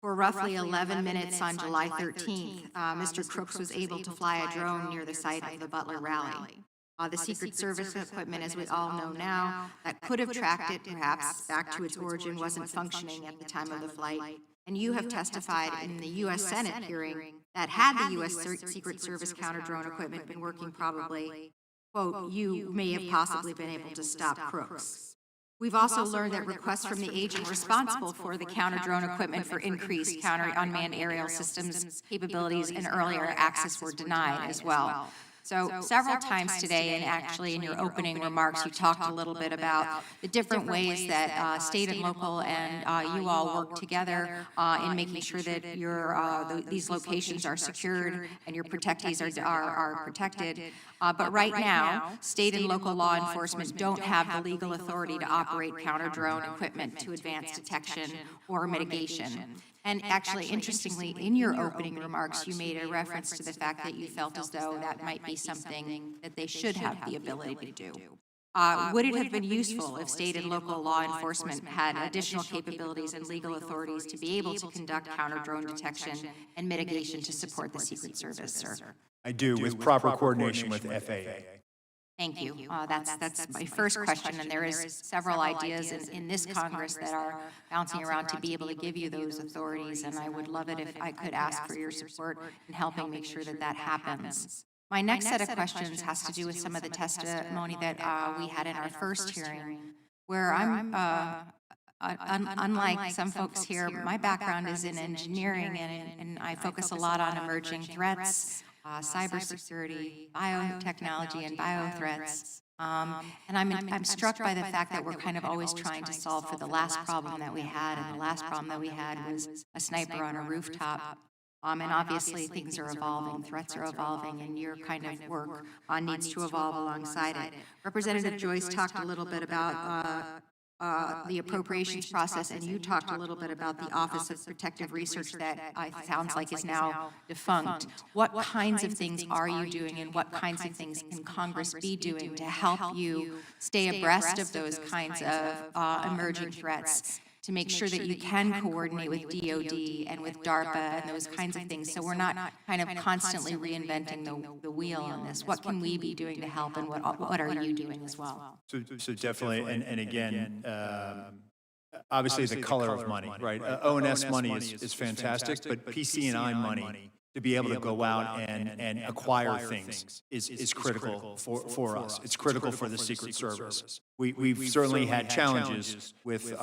For roughly 11 minutes on July 13th, Mr. Crooks was able to fly a drone near the site of the Butler rally. The Secret Service equipment, as we all know now, that could have tracked it perhaps back to its origin wasn't functioning at the time of the flight. And you have testified in the U.S. Senate hearing that had the U.S. Secret Service counter-drone equipment been working probably, quote, you may have possibly been able to stop Crooks. We've also learned that requests from the agent responsible for the counter-drone equipment for increased counter-unmanned aerial systems capabilities and earlier access were denied as well. So several times today, and actually in your opening remarks, you talked a little bit about the different ways that state and local and you all work together in making sure that these locations are secured and your protectees are protected. But right now, state and local law enforcement don't have the legal authority to operate counter-drone equipment to advance detection or mitigation. And actually, interestingly, in your opening remarks, you made a reference to the fact that you felt as though that might be something that they should have the ability to do. Would it have been useful if state and local law enforcement had additional capabilities and legal authorities to be able to conduct counter-drone detection and mitigation to support the Secret Service, sir? I do, with proper coordination with FAA. Thank you. That's my first question, and there is several ideas in this Congress that are bouncing around to be able to give you those authorities, and I would love it if I could ask for your support in helping make sure that that happens. My next set of questions has to do with some of the testimony that we had in our first hearing, where I'm, unlike some folks here, my background is in engineering, and I focus a lot on emerging threats, cybersecurity, biotechnology, and biothreats. And I'm struck by the fact that we're kind of always trying to solve for the last problem that we had, and the last problem that we had was a sniper on a rooftop. And obviously things are evolving, threats are evolving, and your kind of work needs to evolve alongside it. Representative Joyce talked a little bit about the appropriations process, and you talked a little bit about the Office of Protective Research that sounds like is now defunct. What kinds of things are you doing, and what kinds of things can Congress be doing to help you stay abreast of those kinds of emerging threats, to make sure that you can coordinate with DOD and with DARPA and those kinds of things, so we're not kind of constantly reinventing the wheel on this? What can we be doing to help, and what are you doing as well? So definitely, and again, obviously the color of money, right? O&S money is fantastic, but PC&I money, to be able to go out and acquire things is critical for us. It's critical for the Secret Service. We've certainly had challenges with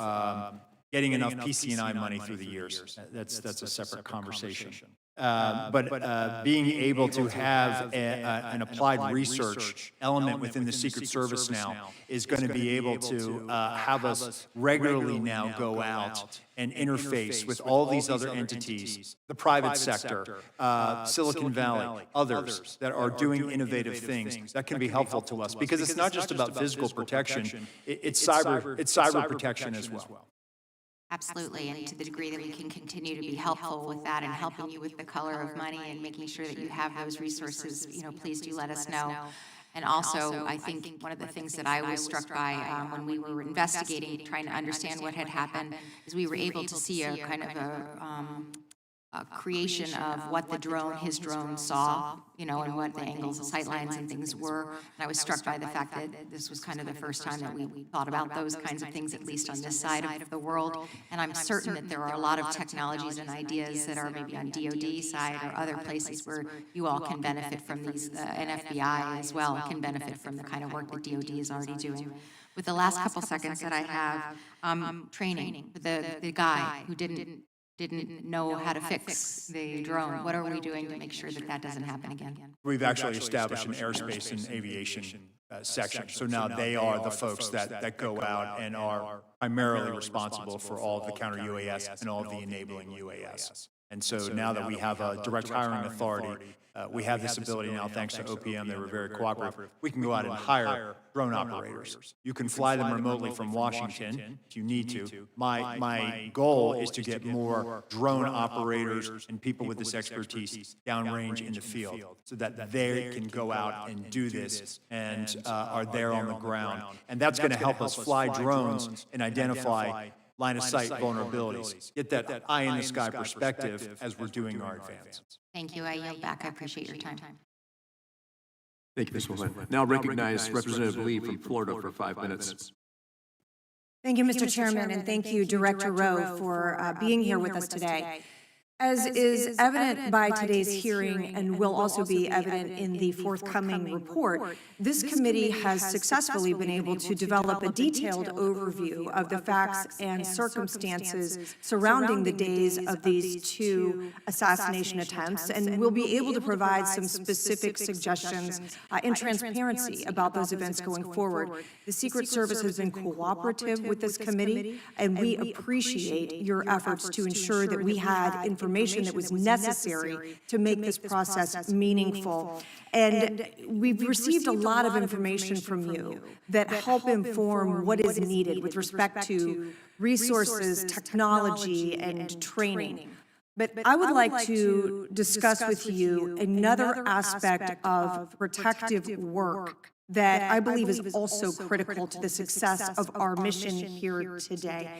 getting enough PC&I money through the years. That's a separate conversation. But being able to have an applied research element within the Secret Service now is going to be able to have us regularly now go out and interface with all these other entities, the private sector, Silicon Valley, others that are doing innovative things that can be helpful to us, because it's not just about physical protection, it's cyber protection as well. Absolutely, and to the degree that we can continue to be helpful with that and helping you with the color of money and making sure that you have those resources, please do let us know. And also, I think one of the things that I was struck by when we were investigating, trying to understand what had happened, is we were able to see a kind of a creation of what his drone saw, and what the angles, the sight lines and things were. And I was struck by the fact that this was kind of the first time that we thought about those kinds of things, at least on this side of the world. And I'm certain that there are a lot of technologies and ideas that are maybe on DOD side or other places where you all can benefit from these, and FBI as well can benefit from the kind of work that DOD is already doing. With the last couple seconds that I have, training, the guy who didn't know how to fix the drone. What are we doing to make sure that that doesn't happen again? We've actually established an airspace and aviation section. So now they are the folks that go out and are primarily responsible for all of the counter-UAS and all of the enabling UAS. And so now that we have a direct hiring authority, we have this ability now, thanks to OPM, they were very cooperative. We can go out and hire drone operators. You can fly them remotely from Washington if you need to. My goal is to get more drone operators and people with this expertise downrange in the field so that they can go out and do this and are there on the ground. And that's going to help us fly drones and identify line-of-sight vulnerabilities. Get that eye-in-the-sky perspective as we're doing our advance. Thank you. I yield back. I appreciate your time. Thank you, Ms. Woolen. Now recognize Representative Lee from Florida for 5 minutes. Thank you, Mr. Chairman, and thank you, Director Rowe, for being here with us today. As is evident by today's hearing and will also be evident in the forthcoming report, this committee has successfully been able to develop a detailed overview of the facts and circumstances surrounding the days of these two assassination attempts, and will be able to provide some specific suggestions and transparency about those events going forward. The Secret Service has been cooperative with this committee, and we appreciate your efforts to ensure that we had information that was necessary to make this process meaningful. And we've received a lot of information from you that help inform what is needed with respect to resources, technology, and training. But I would like to discuss with you another aspect of protective work that I believe is also critical to the success of our mission here today.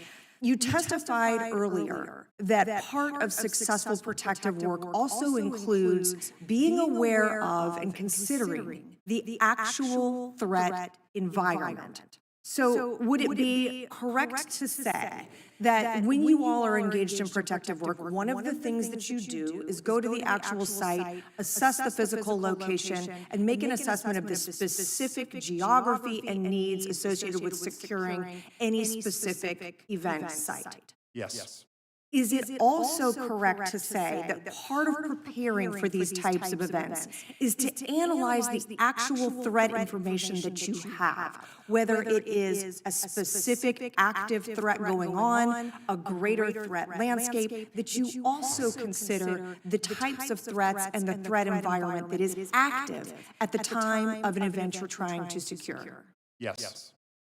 You testified earlier that part of successful protective work also includes being aware of and considering the actual threat environment. So would it be correct to say that when you all are engaged in protective work, one of the things that you do is go to the actual site, assess the physical location, and make an assessment of the specific geography and needs associated with securing any specific event site? Yes. Is it also correct to say that part of preparing for these types of events is to analyze the actual threat information that you have, whether it is a specific active threat going on, a greater threat landscape, that you also consider the types of threats and the threat environment that is active at the time of an event you're trying to secure? Yes.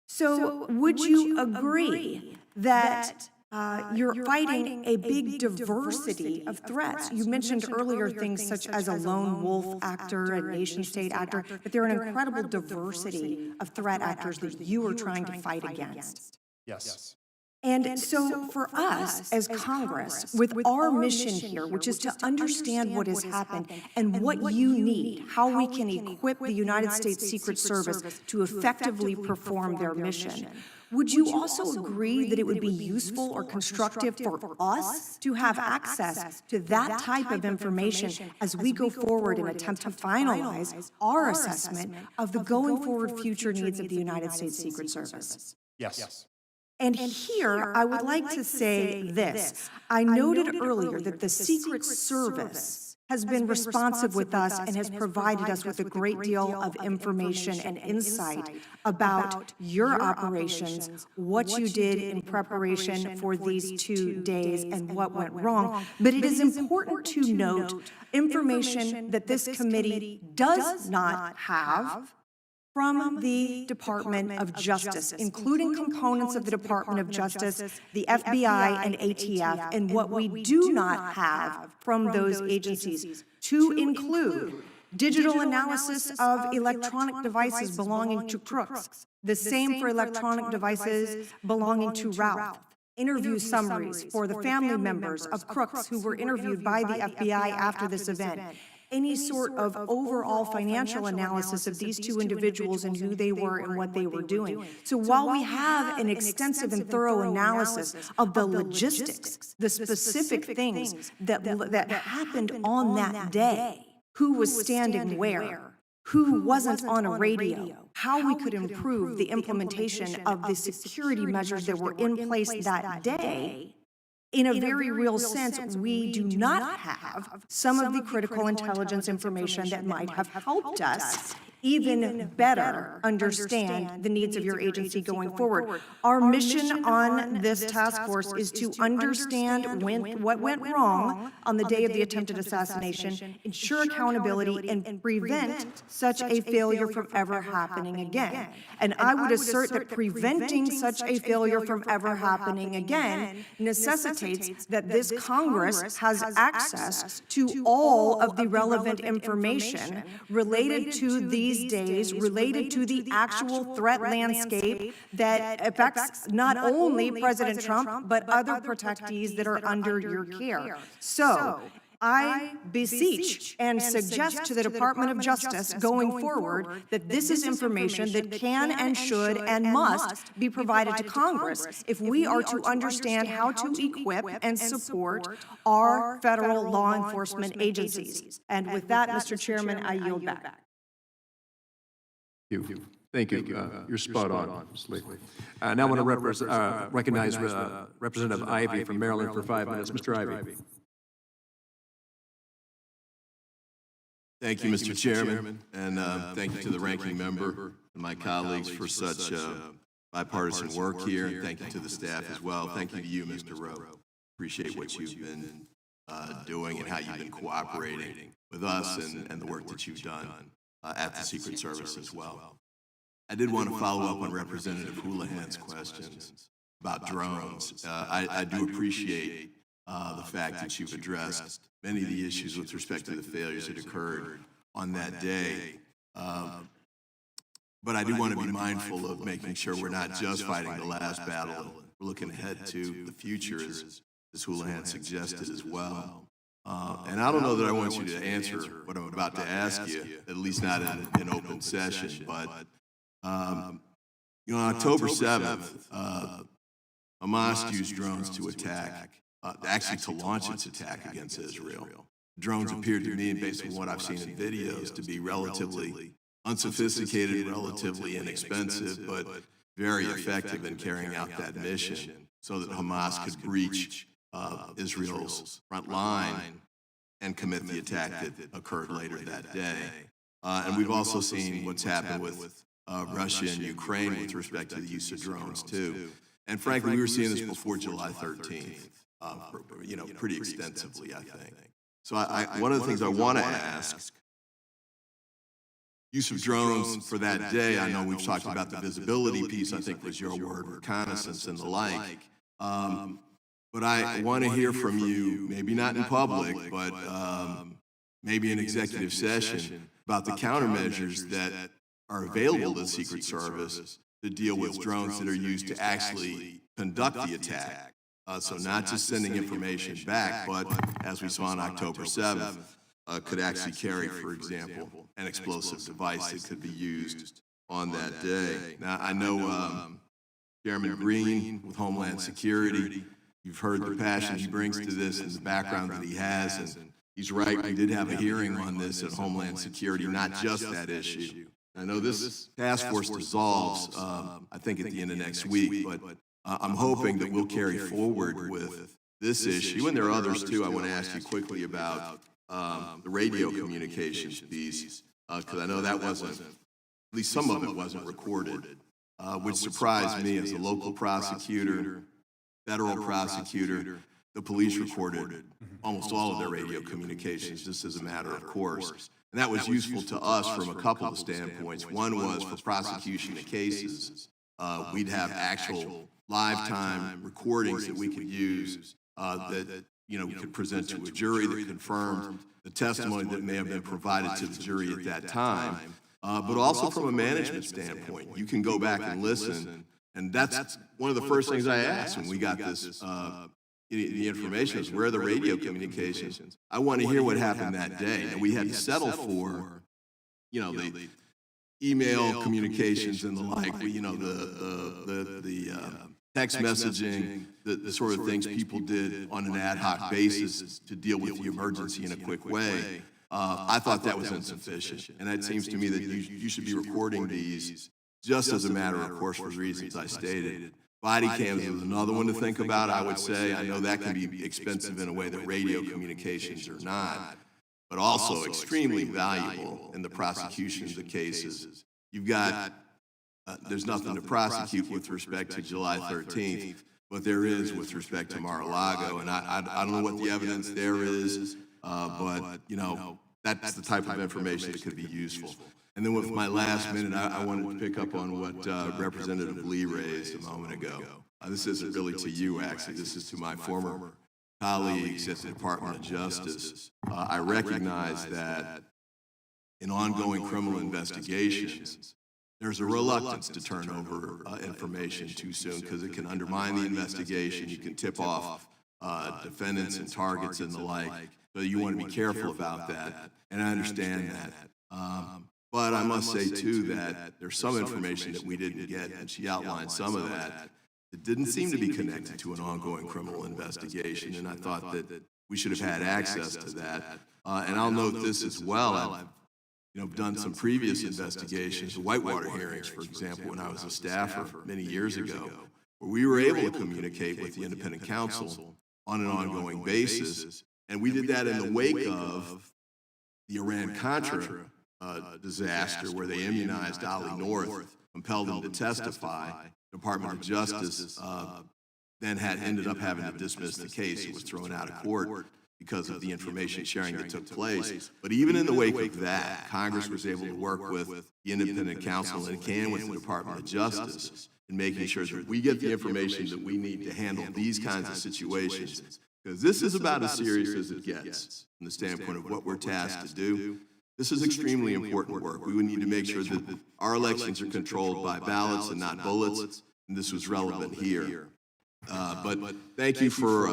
So would you agree that you're fighting a big diversity of threats? You mentioned earlier things such as a lone wolf actor, a nation-state actor, but there are an incredible diversity of threat actors that you are trying to fight against. Yes. And so for us as Congress, with our mission here, which is to understand what has happened and what you need, how we can equip the United States Secret Service to effectively perform their mission, would you also agree that it would be useful or constructive for us to have access to that type of information as we go forward and attempt to finalize our assessment of the going forward future needs of the United States Secret Service? Yes. And here, I would like to say this. I noted earlier that the Secret Service has been responsive with us and has provided us with a great deal of information and insight about your operations, what you did in preparation for these 2 days, and what went wrong. But it is important to note information that this committee does not have from the Department of Justice, including components of the Department of Justice, the FBI, and ATF, and what we do not have from those agencies, to include digital analysis of electronic devices belonging to crooks, the same for electronic devices belonging to Ralph, interview summaries for the family members of crooks who were interviewed by the FBI after this event, any sort of overall financial analysis of these two individuals and who they were and what they were doing. So while we have an extensive and thorough analysis of the logistics, the specific things that happened on that day, who was standing where, who wasn't on a radio, how we could improve the implementation of the security measures that were in place that day, in a very real sense, we do not have some of the critical intelligence information that might have helped us even better understand the needs of your agency going forward. Our mission on this task force is to understand what went wrong on the day of the attempted assassination, ensure accountability, and prevent such a failure from ever happening again. And I would assert that preventing such a failure from ever happening again necessitates that this Congress has access to all of the relevant information related to these days, related to the actual threat landscape that affects not only President Trump, but other protectees that are under your care. So, I beseech and suggest to the Department of Justice going forward that this is information that can and should and must be provided to Congress if we are to understand how to equip and support our federal law enforcement agencies. And with that, Mr. Chairman, I yield back. Thank you. You're spot on, Ms. Lee. Now I want to recognize Representative Ivey from Maryland for 5 minutes. Mr. Ivey. Thank you, Mr. Chairman, and thank you to the ranking member and my colleagues for such bipartisan work here, and thank you to the staff as well. Thank you to you, Mr. Rowe. Appreciate what you've been doing and how you've been cooperating with us and the work that you've done at the Secret Service as well. I did want to follow up on Representative Houlihan's questions about drones. I do appreciate the fact that you've addressed many of the issues with respect to the failures that occurred on that day. But I do want to be mindful of making sure we're not just fighting the last battle. We're looking ahead to the future, as Houlihan suggested as well. And I don't know that I want you to answer what I'm about to ask you, at least not in open session. But, on October 7th, Hamas used drones to attack, actually to launch its attack against Israel. Drones appeared to me, based on what I've seen in videos, to be relatively unsophisticated, relatively inexpensive, but very effective in carrying out that mission so that Hamas could breach Israel's front line and commit the attack that occurred later that day. And we've also seen what's happened with Russia and Ukraine with respect to the use of drones, too. And frankly, we were seeing this before July 13th, pretty extensively, I think. So one of the things I want to ask, use of drones for that day, I know we've talked about the visibility piece, I think was your word, reconnaissance and the like. But I want to hear from you, maybe not in public, but maybe in executive session, about the countermeasures that are available to the Secret Service to deal with drones that are used to actually conduct the attack. So not just sending information back, but as we saw on October 7th, could actually carry, for example, an explosive device that could be used on that day. Now, I know Chairman Green with Homeland Security, you've heard the passion he brings to this and the background that he has, and he's right, we did have a hearing on this at Homeland Security, not just that issue. I know this task force dissolves, I think, at the end of next week, but I'm hoping that we'll carry forward with this issue, and there are others too. I want to ask you quickly about the radio communications piece, because I know that wasn't, at least some of it wasn't recorded, which surprised me as a local prosecutor, federal prosecutor. The police recorded almost all of their radio communications just as a matter of course. And that was useful to us from a couple of standpoints. One was for prosecution of cases. We'd have actual live time recordings that we could use that we could present to a jury that confirmed the testimony that may have been provided to the jury at that time. But also from a management standpoint, you can go back and listen. And that's one of the first things I asked when we got this the information is where are the radio communications. I want to hear what happened that day. And we had to settle for, the email communications and the like, the text messaging, the sort of things people did on an ad hoc basis to deal with the emergency in a quick way. I thought that was insufficient. And it seems to me that you should be recording these just as a matter of course for the reasons I stated. Body cams is another one to think about, I would say. I know that can be expensive in a way that radio communications are not. but also extremely valuable in the prosecution of the cases. You've got, there's nothing to prosecute with respect to July 13th, but there is with respect to Mar-a-Lago, and I don't know what the evidence there is, but, you know, that's the type of information that could be useful. And then with my last minute, I wanted to pick up on what Representative Lee raised a moment ago. This isn't really to you, actually. This is to my former colleagues at the Department of Justice. I recognize that in ongoing criminal investigations, there's a reluctance to turn over information too soon because it can undermine the investigation. You can tip off defendants and targets and the like. So you want to be careful about that, and I understand that. But I must say, too, that there's some information that we didn't get, and she outlined some of that. It didn't seem to be connected to an ongoing criminal investigation, and I thought that we should have had access to that. And I'll note this as well. I've done some previous investigations, Whitewater hearings, for example, when I was a staffer many years ago, where we were able to communicate with the independent counsel on an ongoing basis. And we did that in the wake of the Iran-Contra disaster, where they immunized Ali North, compelled him to testify. The Department of Justice then ended up having to dismiss the case. It was thrown out of court because of the information sharing that took place. But even in the wake of that, Congress was able to work with the independent counsel and can with the Department of Justice in making sure that we get the information that we need to handle these kinds of situations. Because this is about as serious as it gets from the standpoint of what we're tasked to do. This is extremely important work. We would need to make sure that our elections are controlled by ballots and not bullets, and this was relevant here. But thank you for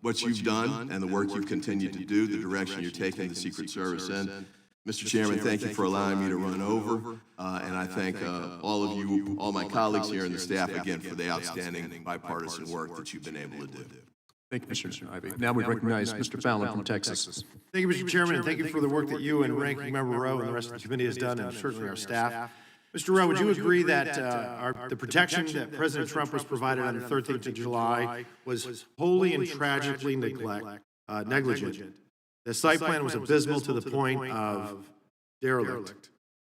what you've done and the work you've continued to do, the direction you're taking the Secret Service in. Mr. Chairman, thank you for allowing me to run over, and I thank all of you, all my colleagues here and the staff again for the outstanding bipartisan work that you've been able to do. Thank you, Mr. Ivey. Now we recognize Mr. Fallon from Texas. Thank you, Mr. Chairman, and thank you for the work that you and Ranking Member Rowe and the rest of the committee has done, and certainly our staff. Mr. Rowe, would you agree that the protection that President Trump was provided on the 13th of July was wholly and tragically negligent? The site plan was abysmal to the point of derelict.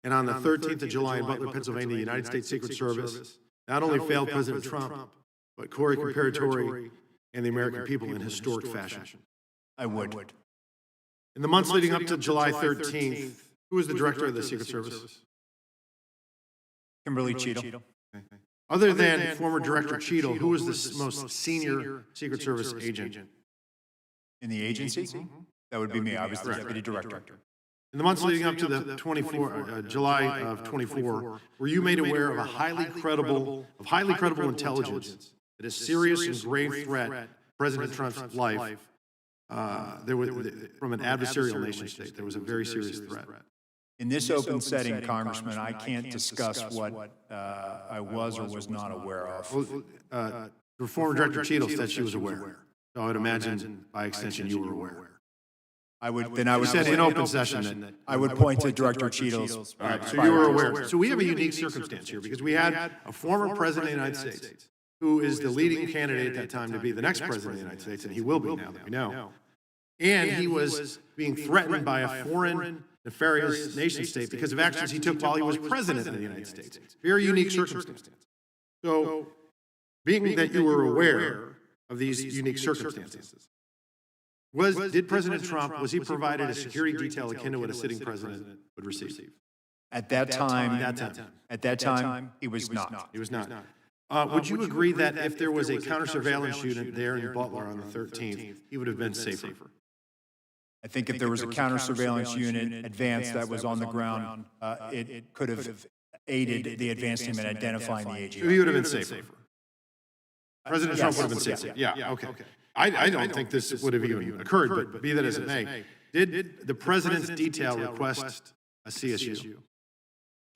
And on the 13th of July in Butler, Pennsylvania, the United States Secret Service not only failed President Trump, but Corey Comparatori and the American people in historic fashion. I would. In the months leading up to July 13th, who was the director of the Secret Service? Kimberly Cheadle. Other than former Director Cheadle, who was the most senior Secret Service agent? In the agency? That would be me. I was the deputy director. In the months leading up to the July of 24, were you made aware of highly credible intelligence that a serious and grave threat to President Trump's life from an adversarial nation state? There was a very serious threat. In this open setting, Congressman, I can't discuss what I was or was not aware of. The former Director Cheadle said she was aware. So I would imagine, by extension, you were aware. You said in open session. I would point to Director Cheadle's. So you were aware. So we have a unique circumstance here because we had a former president of the United States who is the leading candidate at that time to be the next president of the United States, and he will be now that we know. And he was being threatened by a foreign nefarious nation state because of actions he took while he was president of the United States. Very unique circumstance. So, being that you were aware of these unique circumstances, did President Trump, was he provided a security detail akin to what a sitting president would receive? At that time, he was not. He was not. Would you agree that if there was a counter-surveillance unit there in Butler on the 13th, he would have been safer? I think if there was a counter-surveillance unit advanced that was on the ground, it could have aided the advanced team in identifying the agent. So he would have been safer. President Trump would have been safer. Yeah, okay. I don't think this would have even occurred, but be that as it may, did the president's detail request a CSU?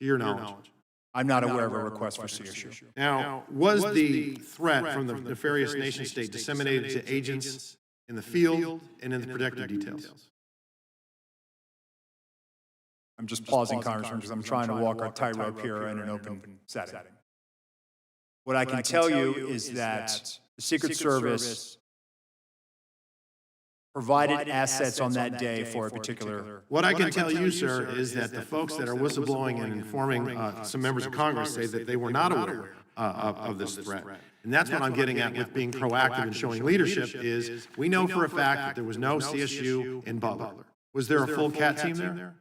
To your knowledge? I'm not aware of a request for CSU. Now, was the threat from the nefarious nation state disseminated to agents in the field and in the protective details? I'm just pausing, Congressman, because I'm trying to walk a tightrope here in an open setting. What I can tell you is that the Secret Service provided assets on that day for a particular. What I can tell you, sir, is that the folks that are whistleblowing and informing some members of Congress say that they were not aware of this threat. And that's what I'm getting at with being proactive and showing leadership is we know for a fact that there was no CSU in Butler. Was there a full CAT team there?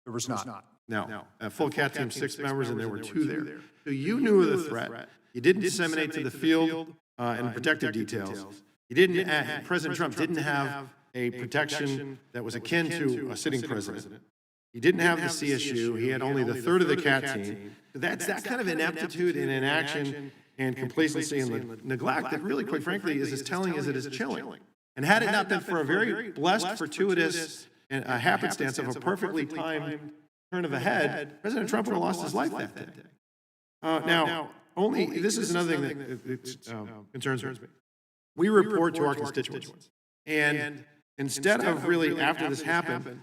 There was not. No. A full CAT team, 6 members, and there were 2 there. So you knew of the threat. You didn't disseminate to the field and protective details. You didn't. President Trump didn't have a protection that was akin to a sitting president. He didn't have the CSU. He had only the third of the CAT team. That's that kind of ineptitude and inaction and complacency and neglect that really, quite frankly, is as telling as it is chilling. And had it not been for a very blessed, fortuitous, and a happenstance of a perfectly timed turn of a head, President Trump would have lost his life that day. Now, this is another thing that concerns me. We report to our constituents. And instead of really, after this happened,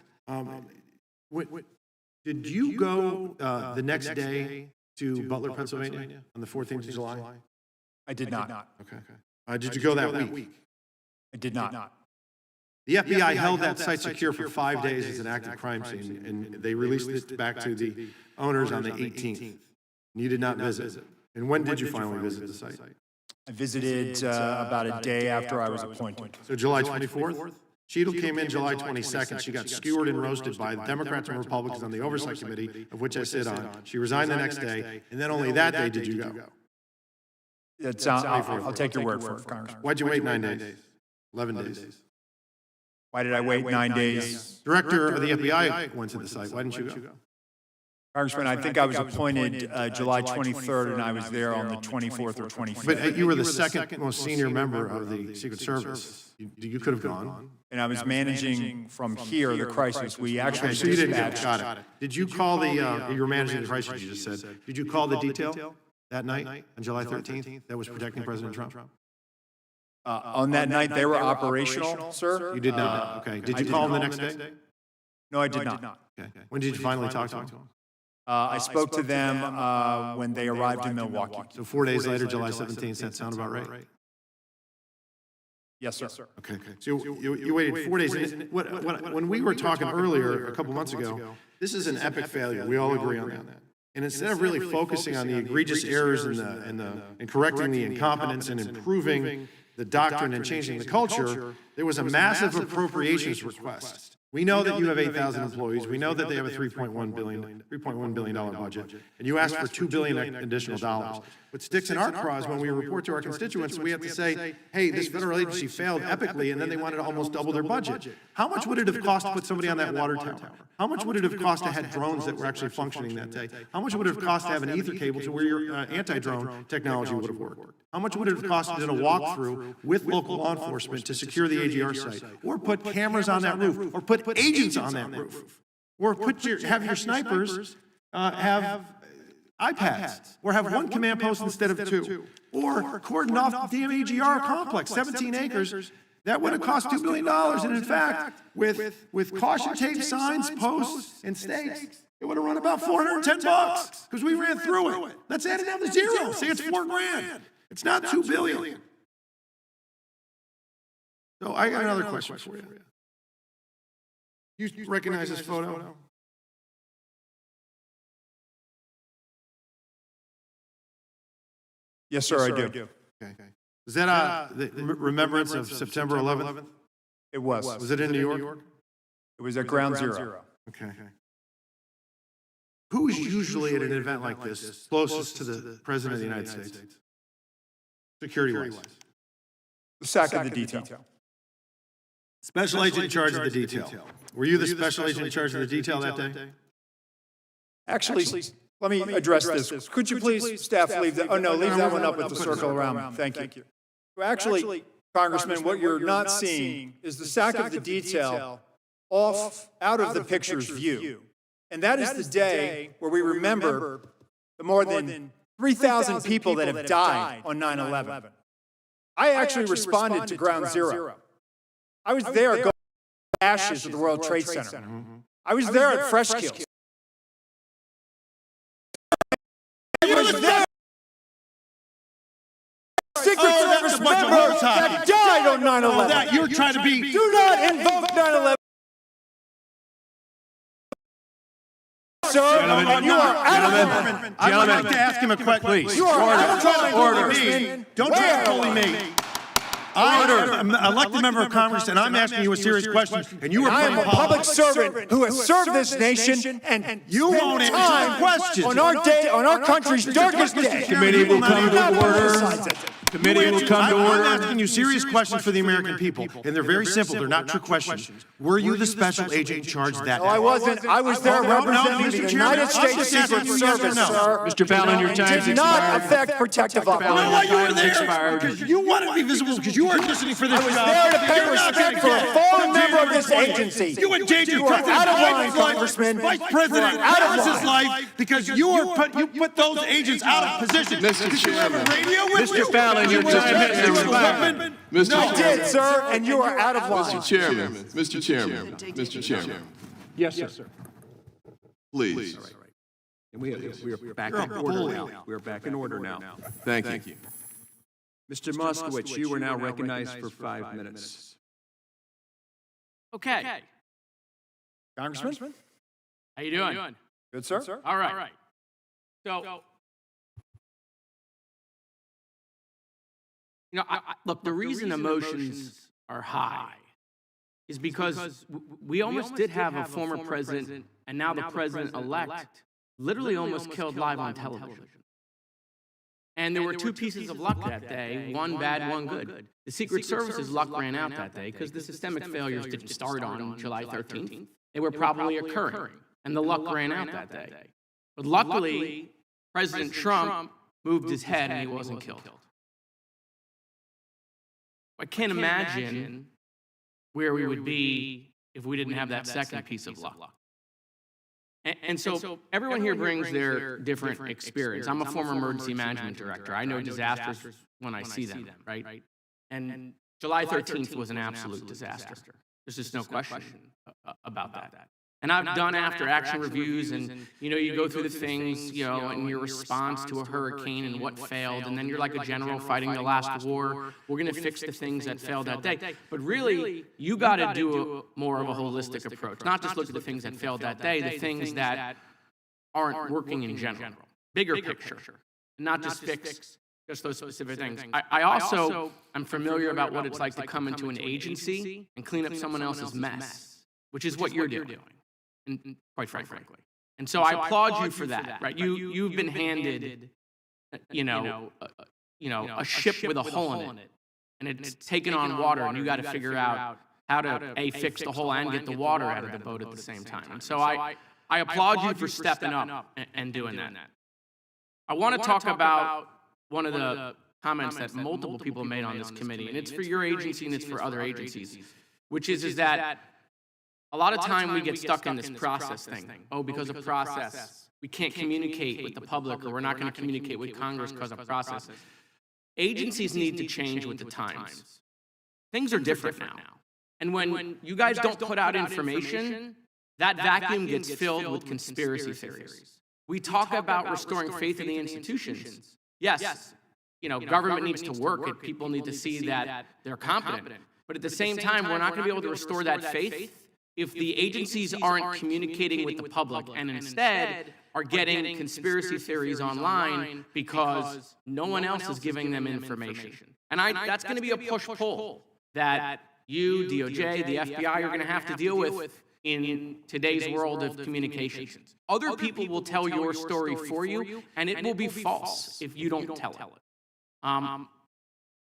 did you go the next day to Butler, Pennsylvania on the 14th of July? I did not. Okay. Did you go that week? I did not. The FBI held that site secure for 5 days as an active crime scene, and they released it back to the owners on the 18th. And you did not visit. And when did you finally visit the site? I visited about a day after I was appointed. So July 24th? Cheadle came in July 22nd. She got skewered and roasted by Democrats and Republicans on the Oversight Committee, of which I sit on. She resigned the next day, and then only that day did you go. I'll take your word for it, Congressman. Why'd you wait 9 days? 11 days. Why did I wait 9 days? Director of the FBI went to the site. Why didn't you go? Congressman, I think I was appointed July 23rd, and I was there on the 24th or 25th. But you were the second most senior member of the Secret Service. You could have gone. And I was managing from here the crisis. We actually So you didn't dispatched. got it. Did you call the, you were managing the crisis, you just said. Did you call the detail that night on July 13th that was protecting President Trump? On that night, they were operational, sir? You did not. Okay. Did you call them the next day? No, I did not. Okay. When did you finally talk to them? I spoke to them when they arrived in Milwaukee. So 4 days later, July 17th, does that sound about right? Yes, sir. Okay. So you waited 4 days. And when we were talking earlier, a couple months ago, this is an epic failure. We all agree on that. And instead of really focusing on the egregious errors and correcting the incompetence and improving the doctrine and changing the culture, there was a massive appropriations request. We know that you have 8,000 employees. We know that they have a $3.1 billion budget, and you asked for $2 billion additional dollars. What sticks in our craws when we report to our constituents, we have to say, hey, this federal agency failed epically, and then they wanted to almost double their budget. How much would it have cost to put somebody on that water tower? How much would it have cost to have drones that were actually functioning that day? How much would it have cost to have an ether cable to where your anti-drone technology would have worked? How much would it have cost to do a walkthrough with local law enforcement to secure the AGR site? Or put cameras on that roof? Or put agents on that roof? Or have your snipers have iPads? Or have one command post instead of 2? Or cordon off the damn AGR complex, 17 acres. That would have cost $2 billion. And in fact, with caution tape signs, posts, and stakes, it would have run about $410 because we ran through it. Let's add it down to zero. Say it's $4 grand. It's not $2 billion. So I got another question for you. You recognize this photo? Yes, sir, I do. Okay. Is that the remembrance of September 11th? It was. Was it in New York? It was at Ground Zero. Okay. Who is usually at an event like this closest to the President of the United States? Security-wise. The SAC of the detail. Special agent in charge of the detail. Were you the special agent in charge of the detail that day? Actually, let me address this. Could you please, staff, leave that? Oh, no, leave that one up with the circle around. Thank you. Well, actually, Congressman, what you're not seeing is the SAC of the detail out of the picture's view. And that is the day where we remember the more than 3,000 people that have died on 9/11. I actually responded to Ground Zero. I was there going to the ashes of the World Trade Center. I was there at Fresh Kills. I was there. Secret Service member that died on 9/11. That you're trying to be. Do not invoke 9/11. Sir, you are out of line. I would like to ask him a question, please. You are out of line, Order. Congressman. Don't try to bully me. I'm an elected member of Congress, and I'm asking you a serious question, and you are I am playing a public politics. servant who has served this nation, and You won't answer the question. on our country's darkest day. Committee will come to order. Committee will come to order. I'm asking you serious questions for the American people, and they're very simple. They're not trick questions. Were you the special agent in charge that No, day? I wasn't. I was there representing the United States Secret Service, sir. Mr. Fallon, your time's Did not expired. affect protective You know operations. why you were Time's there? expired. Because you wanted to be visible, because you weren't listening for this I was job. there to pay You're not respect gonna for a get fallen it. member of this January 20th. agency. You endangered You are President out of line, Biden's life, Congressman. Vice You President are out of Harris's line. life, because you put those agents out of position. Mr. Did you have a radio with Mr. you? Fallon, your Did you time have has a secret expired. weapon? Mr. I did, sir, and you are out of line. Mr. Chairman, Mr. Chairman, Mr. Chairman, Yes, sir. please. And we are back in order now. We are back in order now. Thank you. Mr. Moskowitz, you are now recognized for 5 minutes. Okay. Congressman? How you doing? Good, sir. All right. So, look, the reason emotions are high is because we almost did have a former president, and now the president-elect literally almost killed live on television. And there were two pieces of luck that day, one bad, one good. The Secret Service's luck ran out that day because the systemic failures didn't start on July 13th. They were probably occurring, and the luck ran out that day. But luckily, President Trump moved his head and he wasn't killed. I can't imagine where we would be if we didn't have that second piece of luck. And so everyone here brings their different experience. I'm a former emergency management director. I know disasters when I see them, right? And July 13th was an absolute disaster. There's just no question about that. And I've done after-action reviews, and, you go through the things, in your response to a hurricane and what failed, and then you're like a general fighting the last war. We're going to fix the things that failed that day. But really, you got to do more of a holistic approach, not just look at the things that failed that day, the things that aren't working in general. Bigger picture, and not just fix just those specific things. I also am familiar about what it's like to come into an agency and clean up someone else's mess, which is what you're doing. And quite frankly. And so I applaud you for that, right? You've been handed, a ship with a hole in it, and it's taken on water, and you got to figure out how to A, fix the hole and get the water out of the boat at the same time. And so I applaud you for stepping up and doing that. I want to talk about one of the comments that multiple people made on this committee, and it's for your agency and it's for other agencies, which is that a lot of time we get stuck in this process thing. Oh, because of process, we can't communicate with the public, or we're not going to communicate with Congress because of process. Agencies need to change with the times. Things are different now. And when you guys don't put out information, that vacuum gets filled with conspiracy theories. We talk about restoring faith in the institutions. Yes, government needs to work, and people need to see that they're competent. But at the same time, we're not going to be able to restore that faith if the agencies aren't communicating with the public and instead are getting conspiracy theories online because no one else is giving them information. And that's going to be a push-pull that you, DOJ, the FBI are going to have to deal with in today's world of communications. Other people will tell your story for you, and it will be false if you don't tell it. I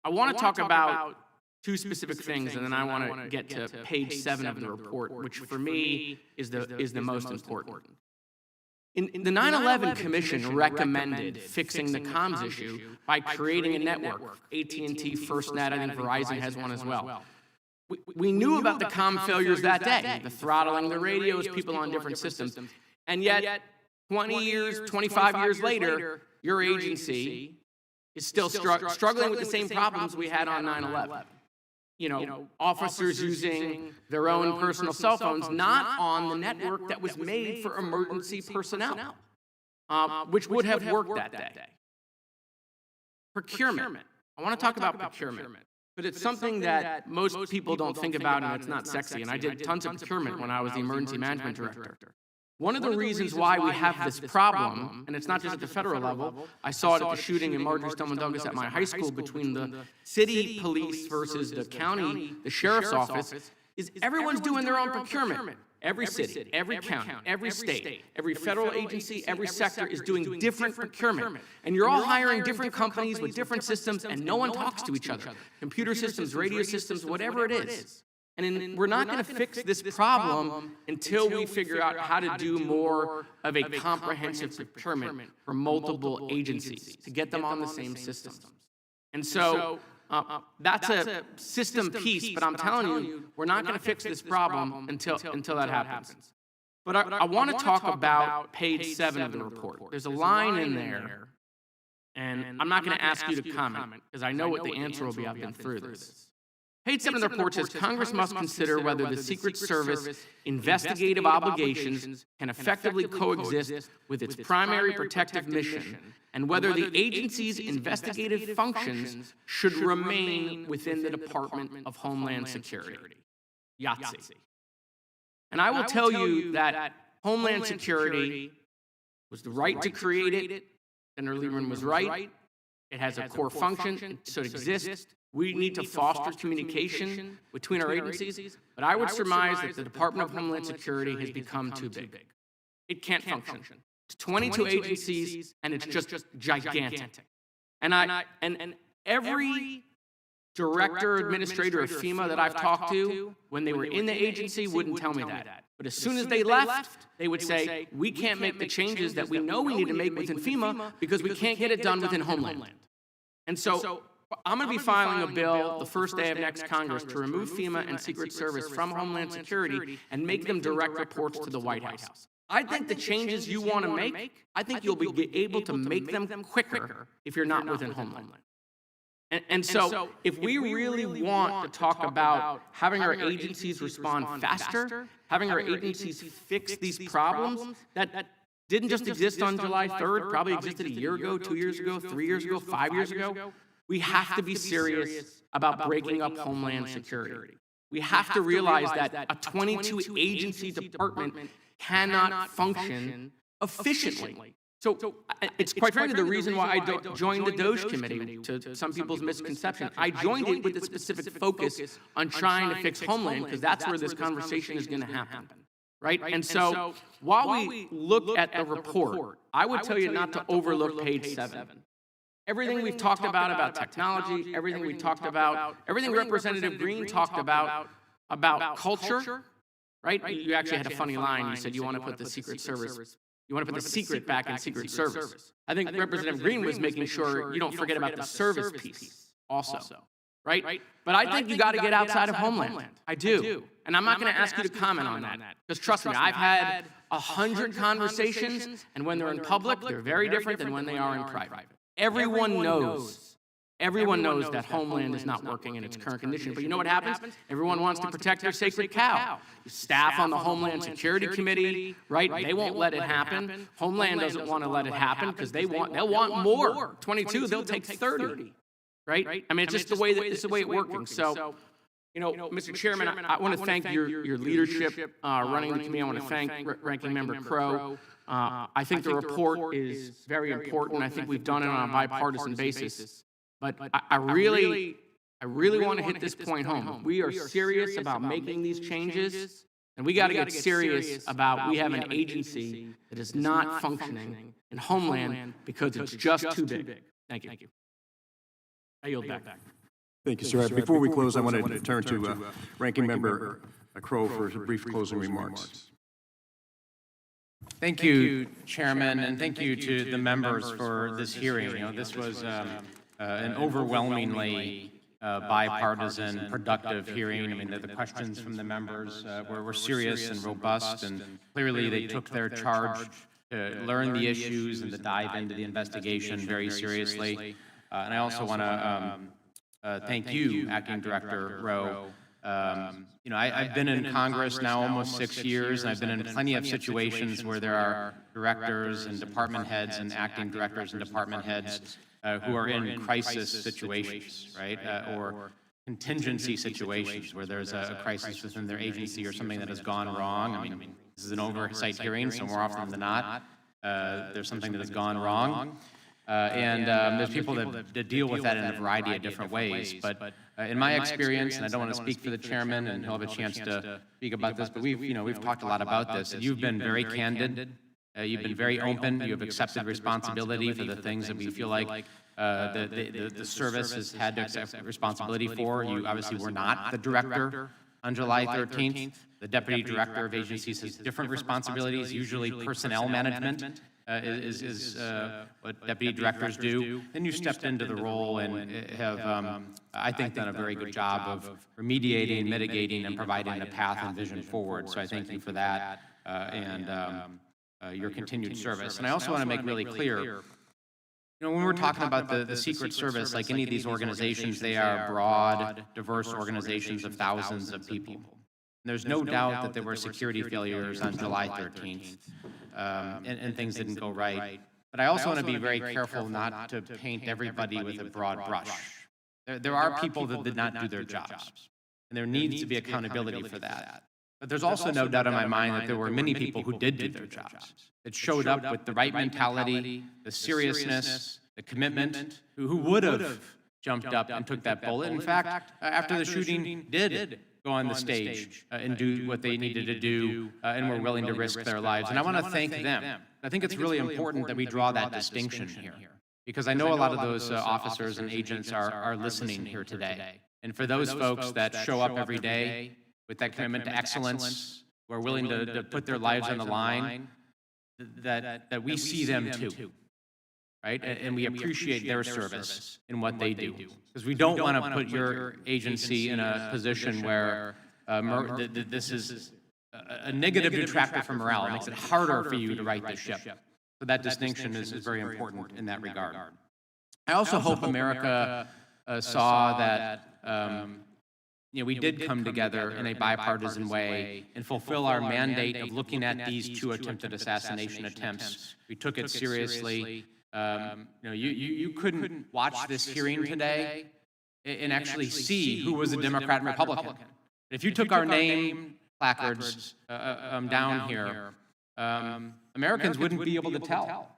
want to talk about two specific things, and then I want to get to page 7 of the report, which for me is the most important. The 9/11 Commission recommended fixing the comms issue by creating a network. AT&T, FirstNet, I think Verizon has one as well. We knew about the comm failures that day, the throttling the radios, people on different systems, and yet 20 years, 25 years later, your agency is still struggling with the same problems we had on 9/11. Officers using their own personal cell phones, not on the network that was made for emergency personnel, which would have worked that day. Procurement. I want to talk about procurement. but it's something that most people don't think about, and it's not sexy. And I did tons of procurement when I was the emergency management director. One of the reasons why we have this problem, and it's not just at the federal level, I saw it at the shooting in Marjorie Stoneman Douglas at my high school between the city police versus the county, the sheriff's office, is everyone's doing their own procurement. Every city, every county, every state, every federal agency, every sector is doing different procurement. And you're all hiring different companies with different systems, and no one talks to each other. Computer systems, radio systems, whatever it is. And we're not going to fix this problem until we figure out how to do more of a comprehensive procurement for multiple agencies to get them on the same systems. And so that's a system piece, but I'm telling you, we're not going to fix this problem until that happens. But I want to talk about page 7 of the report. There's a line in there, and I'm not going to ask you to comment, because I know what the answer will be. I've been through this. Page 7 of the report says, Congress must consider whether the Secret Service investigative obligations can effectively coexist with its primary protective mission, and whether the agency's investigative functions should remain within the Department of Homeland Security. Yahtzee. And I will tell you that Homeland Security was the right to create it. Senator Lieberman was right. It has a core function. It should exist. We need to foster communication between our agencies, but I would surmise that the Department of Homeland Security has become too big. It can't function. It's 22 agencies, and it's just gigantic. And every director, administrator of FEMA that I've talked to, when they were in the agency, wouldn't tell me that. But as soon as they left, they would say, we can't make the changes that we know we need to make within FEMA because we can't get it done within Homeland. And so I'm going to be filing a bill the first day of next Congress to remove FEMA and Secret Service from Homeland Security and make them direct reports to the White House. I think the changes you want to make, I think you'll be able to make them quicker if you're not within Homeland. And so if we really want to talk about having our agencies respond faster, having our agencies fix these problems that didn't just exist on July 3rd, probably existed a year ago, 2 years ago, 3 years ago, 5 years ago, we have to be serious about breaking up Homeland Security. We have to realize that a 22-agency department cannot function efficiently. So it's quite frankly the reason why I joined the DOJ committee, to some people's misconception. I joined it with a specific focus on trying to fix Homeland, because that's where this conversation is going to happen. Right? And so while we look at the report, I would tell you not to overlook page 7. Everything we've talked about technology, everything we talked about, everything Representative Green talked about culture, right? You actually had a funny line. You said you want to put the Secret Service, you want to put the secret back in Secret Service. I think Representative Green was making sure you don't forget about the service piece also, right? But I think you got to get outside of Homeland. I do. And I'm not going to ask you to comment on that, because trust me, I've had 100 conversations, and when they're in public, they're very different than when they are in private. Everyone knows that Homeland is not working in its current condition. But you know what happens? Everyone wants to protect their sacred cow. Staff on the Homeland Security Committee, right? They won't let it happen. Homeland doesn't want to let it happen because they'll want more. 22, they'll take 30, right? I mean, it's just the way it's working. So, you know, Mr. Chairman, I want to thank your leadership running the committee. I want to thank Ranking Member Crow. I think the report is very important. I think we've done it on a bipartisan basis. But I really want to hit this point home. We are serious about making these changes, and we got to get serious about we have an agency that is not functioning in Homeland because it's just too big. Thank you. I yield back. Thank you, sir. Before we close, I want to turn to Ranking Member Crow for brief closing remarks. Thank you, Chairman, and thank you to the members for this hearing. You know, this was an overwhelmingly bipartisan, productive hearing. I mean, the questions from the members were serious and robust, and clearly they took their charge to learn the issues and to dive into the investigation very seriously. And I also want to thank you, Acting Director Rowe. You know, I've been in Congress now almost 6 years, and I've been in plenty of situations where there are directors and department heads and acting directors and department heads who are in crisis situations, right? Or contingency situations where there's a crisis within their agency or something that has gone wrong. I mean, this is an oversight hearing, so more often than not, there's something that has gone wrong. There's people that deal with that in a variety of different ways. But in my experience, and I don't want to speak for the chairman, and he'll have a chance to speak about this, but we've talked a lot about this. You've been very candid. You've been very open. You have accepted responsibility for the things that we feel like the service has had to accept responsibility for. You obviously were not the director on July 13th. The deputy director of agencies has different responsibilities, usually personnel management is what deputy directors do. Then you stepped into the role and have, I think, done a very good job of remediating, mitigating, and providing a path and vision forward. So I thank you for that and your continued service. And I also want to make really clear, when we're talking about the Secret Service, like any of these organizations, they are broad, diverse organizations of thousands of people. And there's no doubt that there were security failures on July 13th, and things didn't go right. But I also want to be very careful not to paint everybody with a broad brush. There are people that did not do their jobs, and there needs to be accountability for that. But there's also no doubt in my mind that there were many people who did do their jobs, that showed up with the right mentality, the seriousness, the commitment, who would have jumped up and took that bullet. In fact, after the shooting, did go on the stage and do what they needed to do and were willing to risk their lives. And I want to thank them. I think it's really important that we draw that distinction here, because I know a lot of those officers and agents are listening here today. And for those folks that show up every day with that commitment to excellence, who are willing to put their lives on the line, that we see them too, right? And we appreciate their service in what they do. Because we don't want to put your agency in a position where this is a negative detractor from morale. It makes it harder for you to right the ship. So that distinction is very important in that regard. I also hope America saw that we did come together in a bipartisan way and fulfill our mandate of looking at these two attempted assassination attempts. We took it seriously. You couldn't watch this hearing today and actually see who was a Democrat and Republican. If you took our name placards down here, Americans wouldn't be able to tell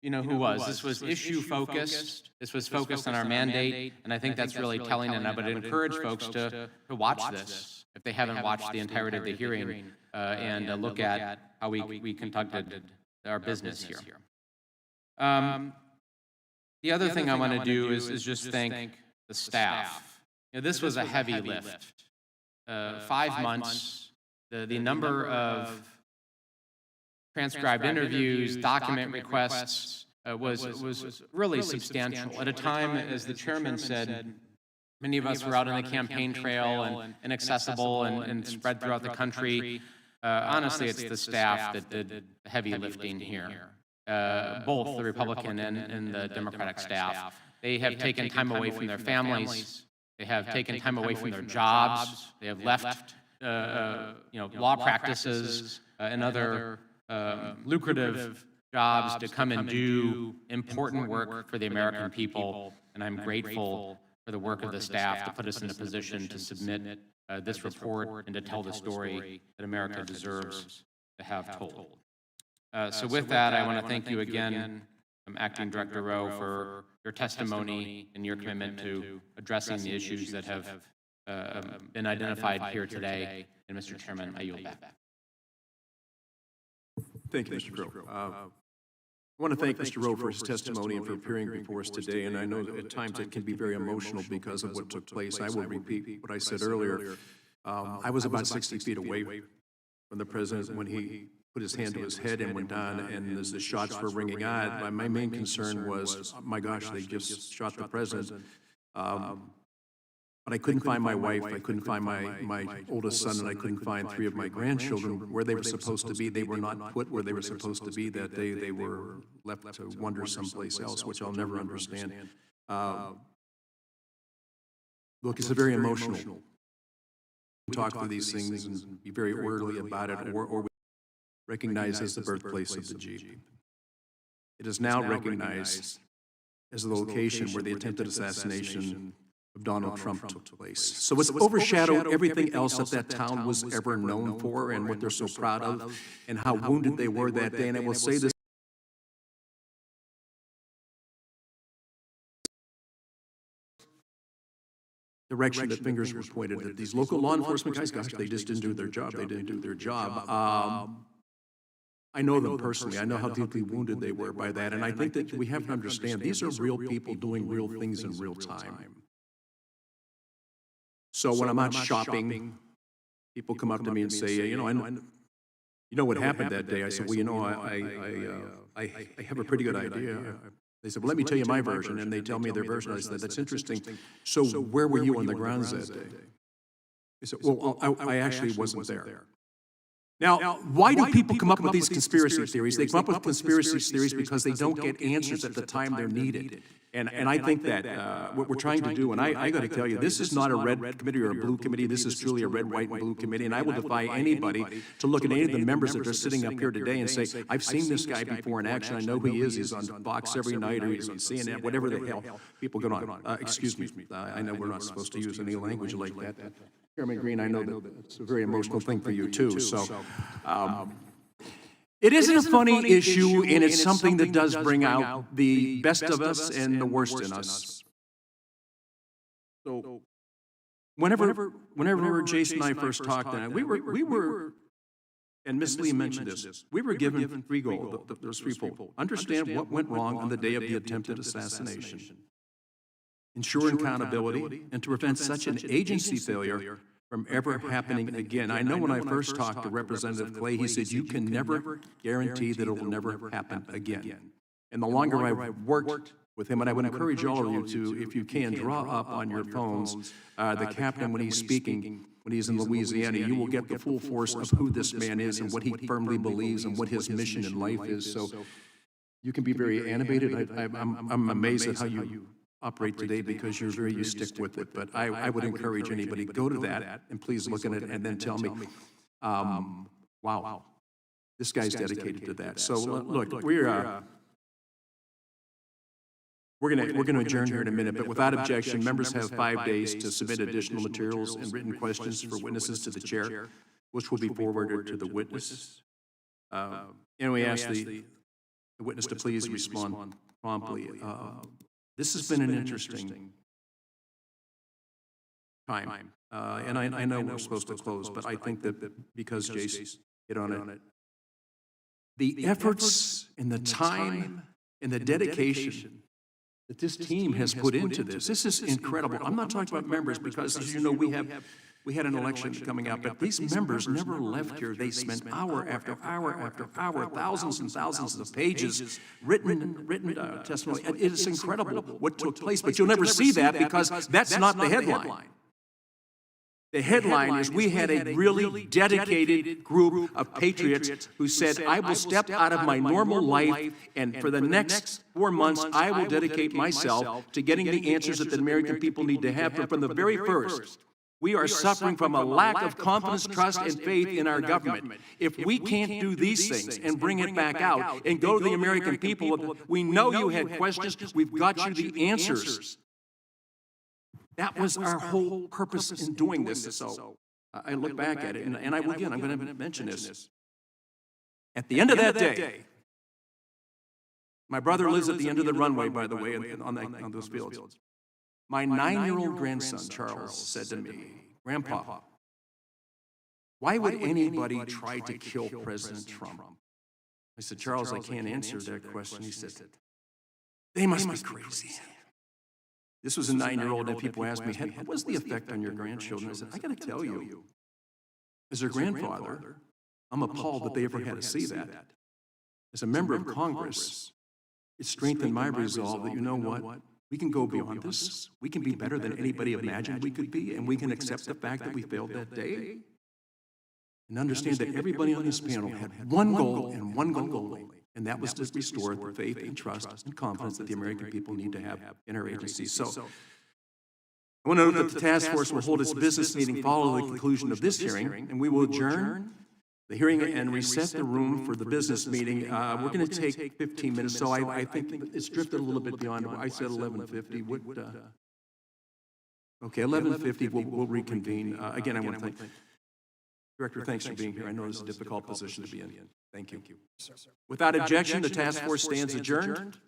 who was. This was issue focused. This was focused on our mandate, and I think that's really telling, and I would encourage folks to watch this if they haven't watched the entirety of the hearing and look at how we conducted our business here. The other thing I want to do is just thank the staff. This was a heavy lift. 5 months, the number of transcribed interviews, document requests was really substantial. At a time, as the chairman said, many of us were out on the campaign trail and accessible and spread throughout the country. Honestly, it's the staff that did the heavy lifting here, both the Republican and the Democratic staff. They have taken time away from their families. They have taken time away from their jobs. They have left law practices and other lucrative jobs to come and do important work for the American people, and I'm grateful for the work of the staff to put us in a position to submit this report and to tell the story that America deserves to have told. So with that, I want to thank you again, Acting Director Rowe, for your testimony and your commitment to addressing the issues that have been identified here today. And Mr. Chairman, I yield back. Thank you, Mr. Crow. I want to thank Mr. Rowe for his testimony and for appearing before us today, and I know that at times it can be very emotional because of what took place. I will repeat what I said earlier. I was about 60 feet away from the president when he put his hand to his head and went down, and as the shots were ringing out, my main concern was, oh my gosh, they just shot the president. But I couldn't find my wife, I couldn't find my oldest son, and I couldn't find 3 of my grandchildren where they were supposed to be. They were not put where they were supposed to be that day. They were left to wander someplace else, which I'll never understand. Look, it's very emotional. We talk through these things and be very orderly about it, or we recognize as the birthplace of the Jeep. It is now recognized as the location where the attempted assassination of Donald Trump took place. So it's overshadowed everything else that that town was ever known for and what they're so proud of and how wounded they were that day. And I will say this direction that fingers were pointed at these local law enforcement guys. Gosh, they just didn't do their job. They didn't do their job. I know them personally. I know how deeply wounded they were by that. And I think that we have to understand these are real people doing real things in real time. So when I'm out shopping, people come up to me and say, you know what happened that day? I said, well, you know, I have a pretty good idea. They said, well, let me tell you my version. And they tell me their version. I said, that's interesting. So where were you on the grounds that day? They said, well, I actually wasn't there. Now, why do people come up with these conspiracy theories? They come up with conspiracy theories because they don't get answers at the time they're needed. And I think that what we're trying to do, and I got to tell you, this is not a red committee or a blue committee. This is truly a red, white, and blue committee. And I will defy anybody to look at any of the members that are sitting up here today and say, I've seen this guy before in action. I know who he is. He's on Fox every night, or he's on CNN, whatever the hell people go on. Excuse me. I know we're not supposed to use any language like that. Chairman Green, I know that it's a very emotional thing for you, too. So it isn't a funny issue, and it's something that does bring out the best of us and the worst in us. So whenever Jason and I first talked, we were, and Ms. Lee mentioned this, we were given three goals. There's threefold. Understand what went wrong on the day of the attempted assassination. Ensure accountability, and to prevent such an agency failure from ever happening again. I know when I first talked to Representative Clay, he said, you can never guarantee that it will never happen again. And the longer I've worked with him, and I would encourage all of you to, if you can, draw up on your phones the captain when he's speaking, when he's in Louisiana. You will get the full force of who this man is and what he firmly believes and what his mission in life is. So you can be very animated. I'm amazed at how you operate today because you're very, you stick with it. But I would encourage anybody, go to that and please look at it and then tell me, wow, this guy's dedicated to that. So look, we're going to adjourn here in a minute, but without objection, members have 5 days to submit additional materials and written questions for witnesses to the chair, which will be forwarded to the witness. And we ask the witness to please respond promptly. This has been an interesting time, and I know we're supposed to close, but I think that because Jason hit on it, the efforts and the time and the dedication that this team has put into this is incredible. I'm not talking about members because, as you know, we had an election coming up, but these members never left here. They spent hour after hour after hour, thousands and thousands of pages, written testimony. It is incredible what took place, but you'll never see that because that's not the headline. The headline is we had a really dedicated group of patriots who said, I will step out of my normal life, and for the next 4 months, I will dedicate myself to getting the answers that the American people need to have. But from the very first, we are suffering from a lack of confidence, trust, and faith in our government. If we can't do these things and bring it back out and go to the American people, we know you had questions, we've got you the answers. That was our whole purpose in doing this. So I look back at it, and I'm going to mention this. At the end of that day, my brother lives at the end of the runway, by the way, on those fields. My 9-year-old grandson, Charles, said to me, Grandpa, why would anybody try to kill President Trump? I said, Charles, I can't answer that question. He said, they must be crazy. This was a 9-year-old, and people asked me, what was the effect on your grandchildren? I said, I got to tell you, as their grandfather, I'm appalled that they ever had to see that. As a member of Congress, it strengthened my resolve that, you know what, we can go beyond this. We can be better than anybody imagined we could be, and we can accept the fact that we failed that day. And understand that everybody on this panel had one goal and one goal only. And that was to restore the faith and trust and confidence that the American people need to have in our agencies. So I want to note that the task force will hold its business meeting following the conclusion of this hearing, and we will adjourn the hearing and reset the room for the business meeting. We're going to take 15 minutes, so I think it's drifted a little bit beyond. I said 11:50. Okay, 11:50, we'll reconvene. Again, I want to thank Director, thanks for being here. I know this is a difficult position to be in. Thank you. Without objection, the task force stands adjourned.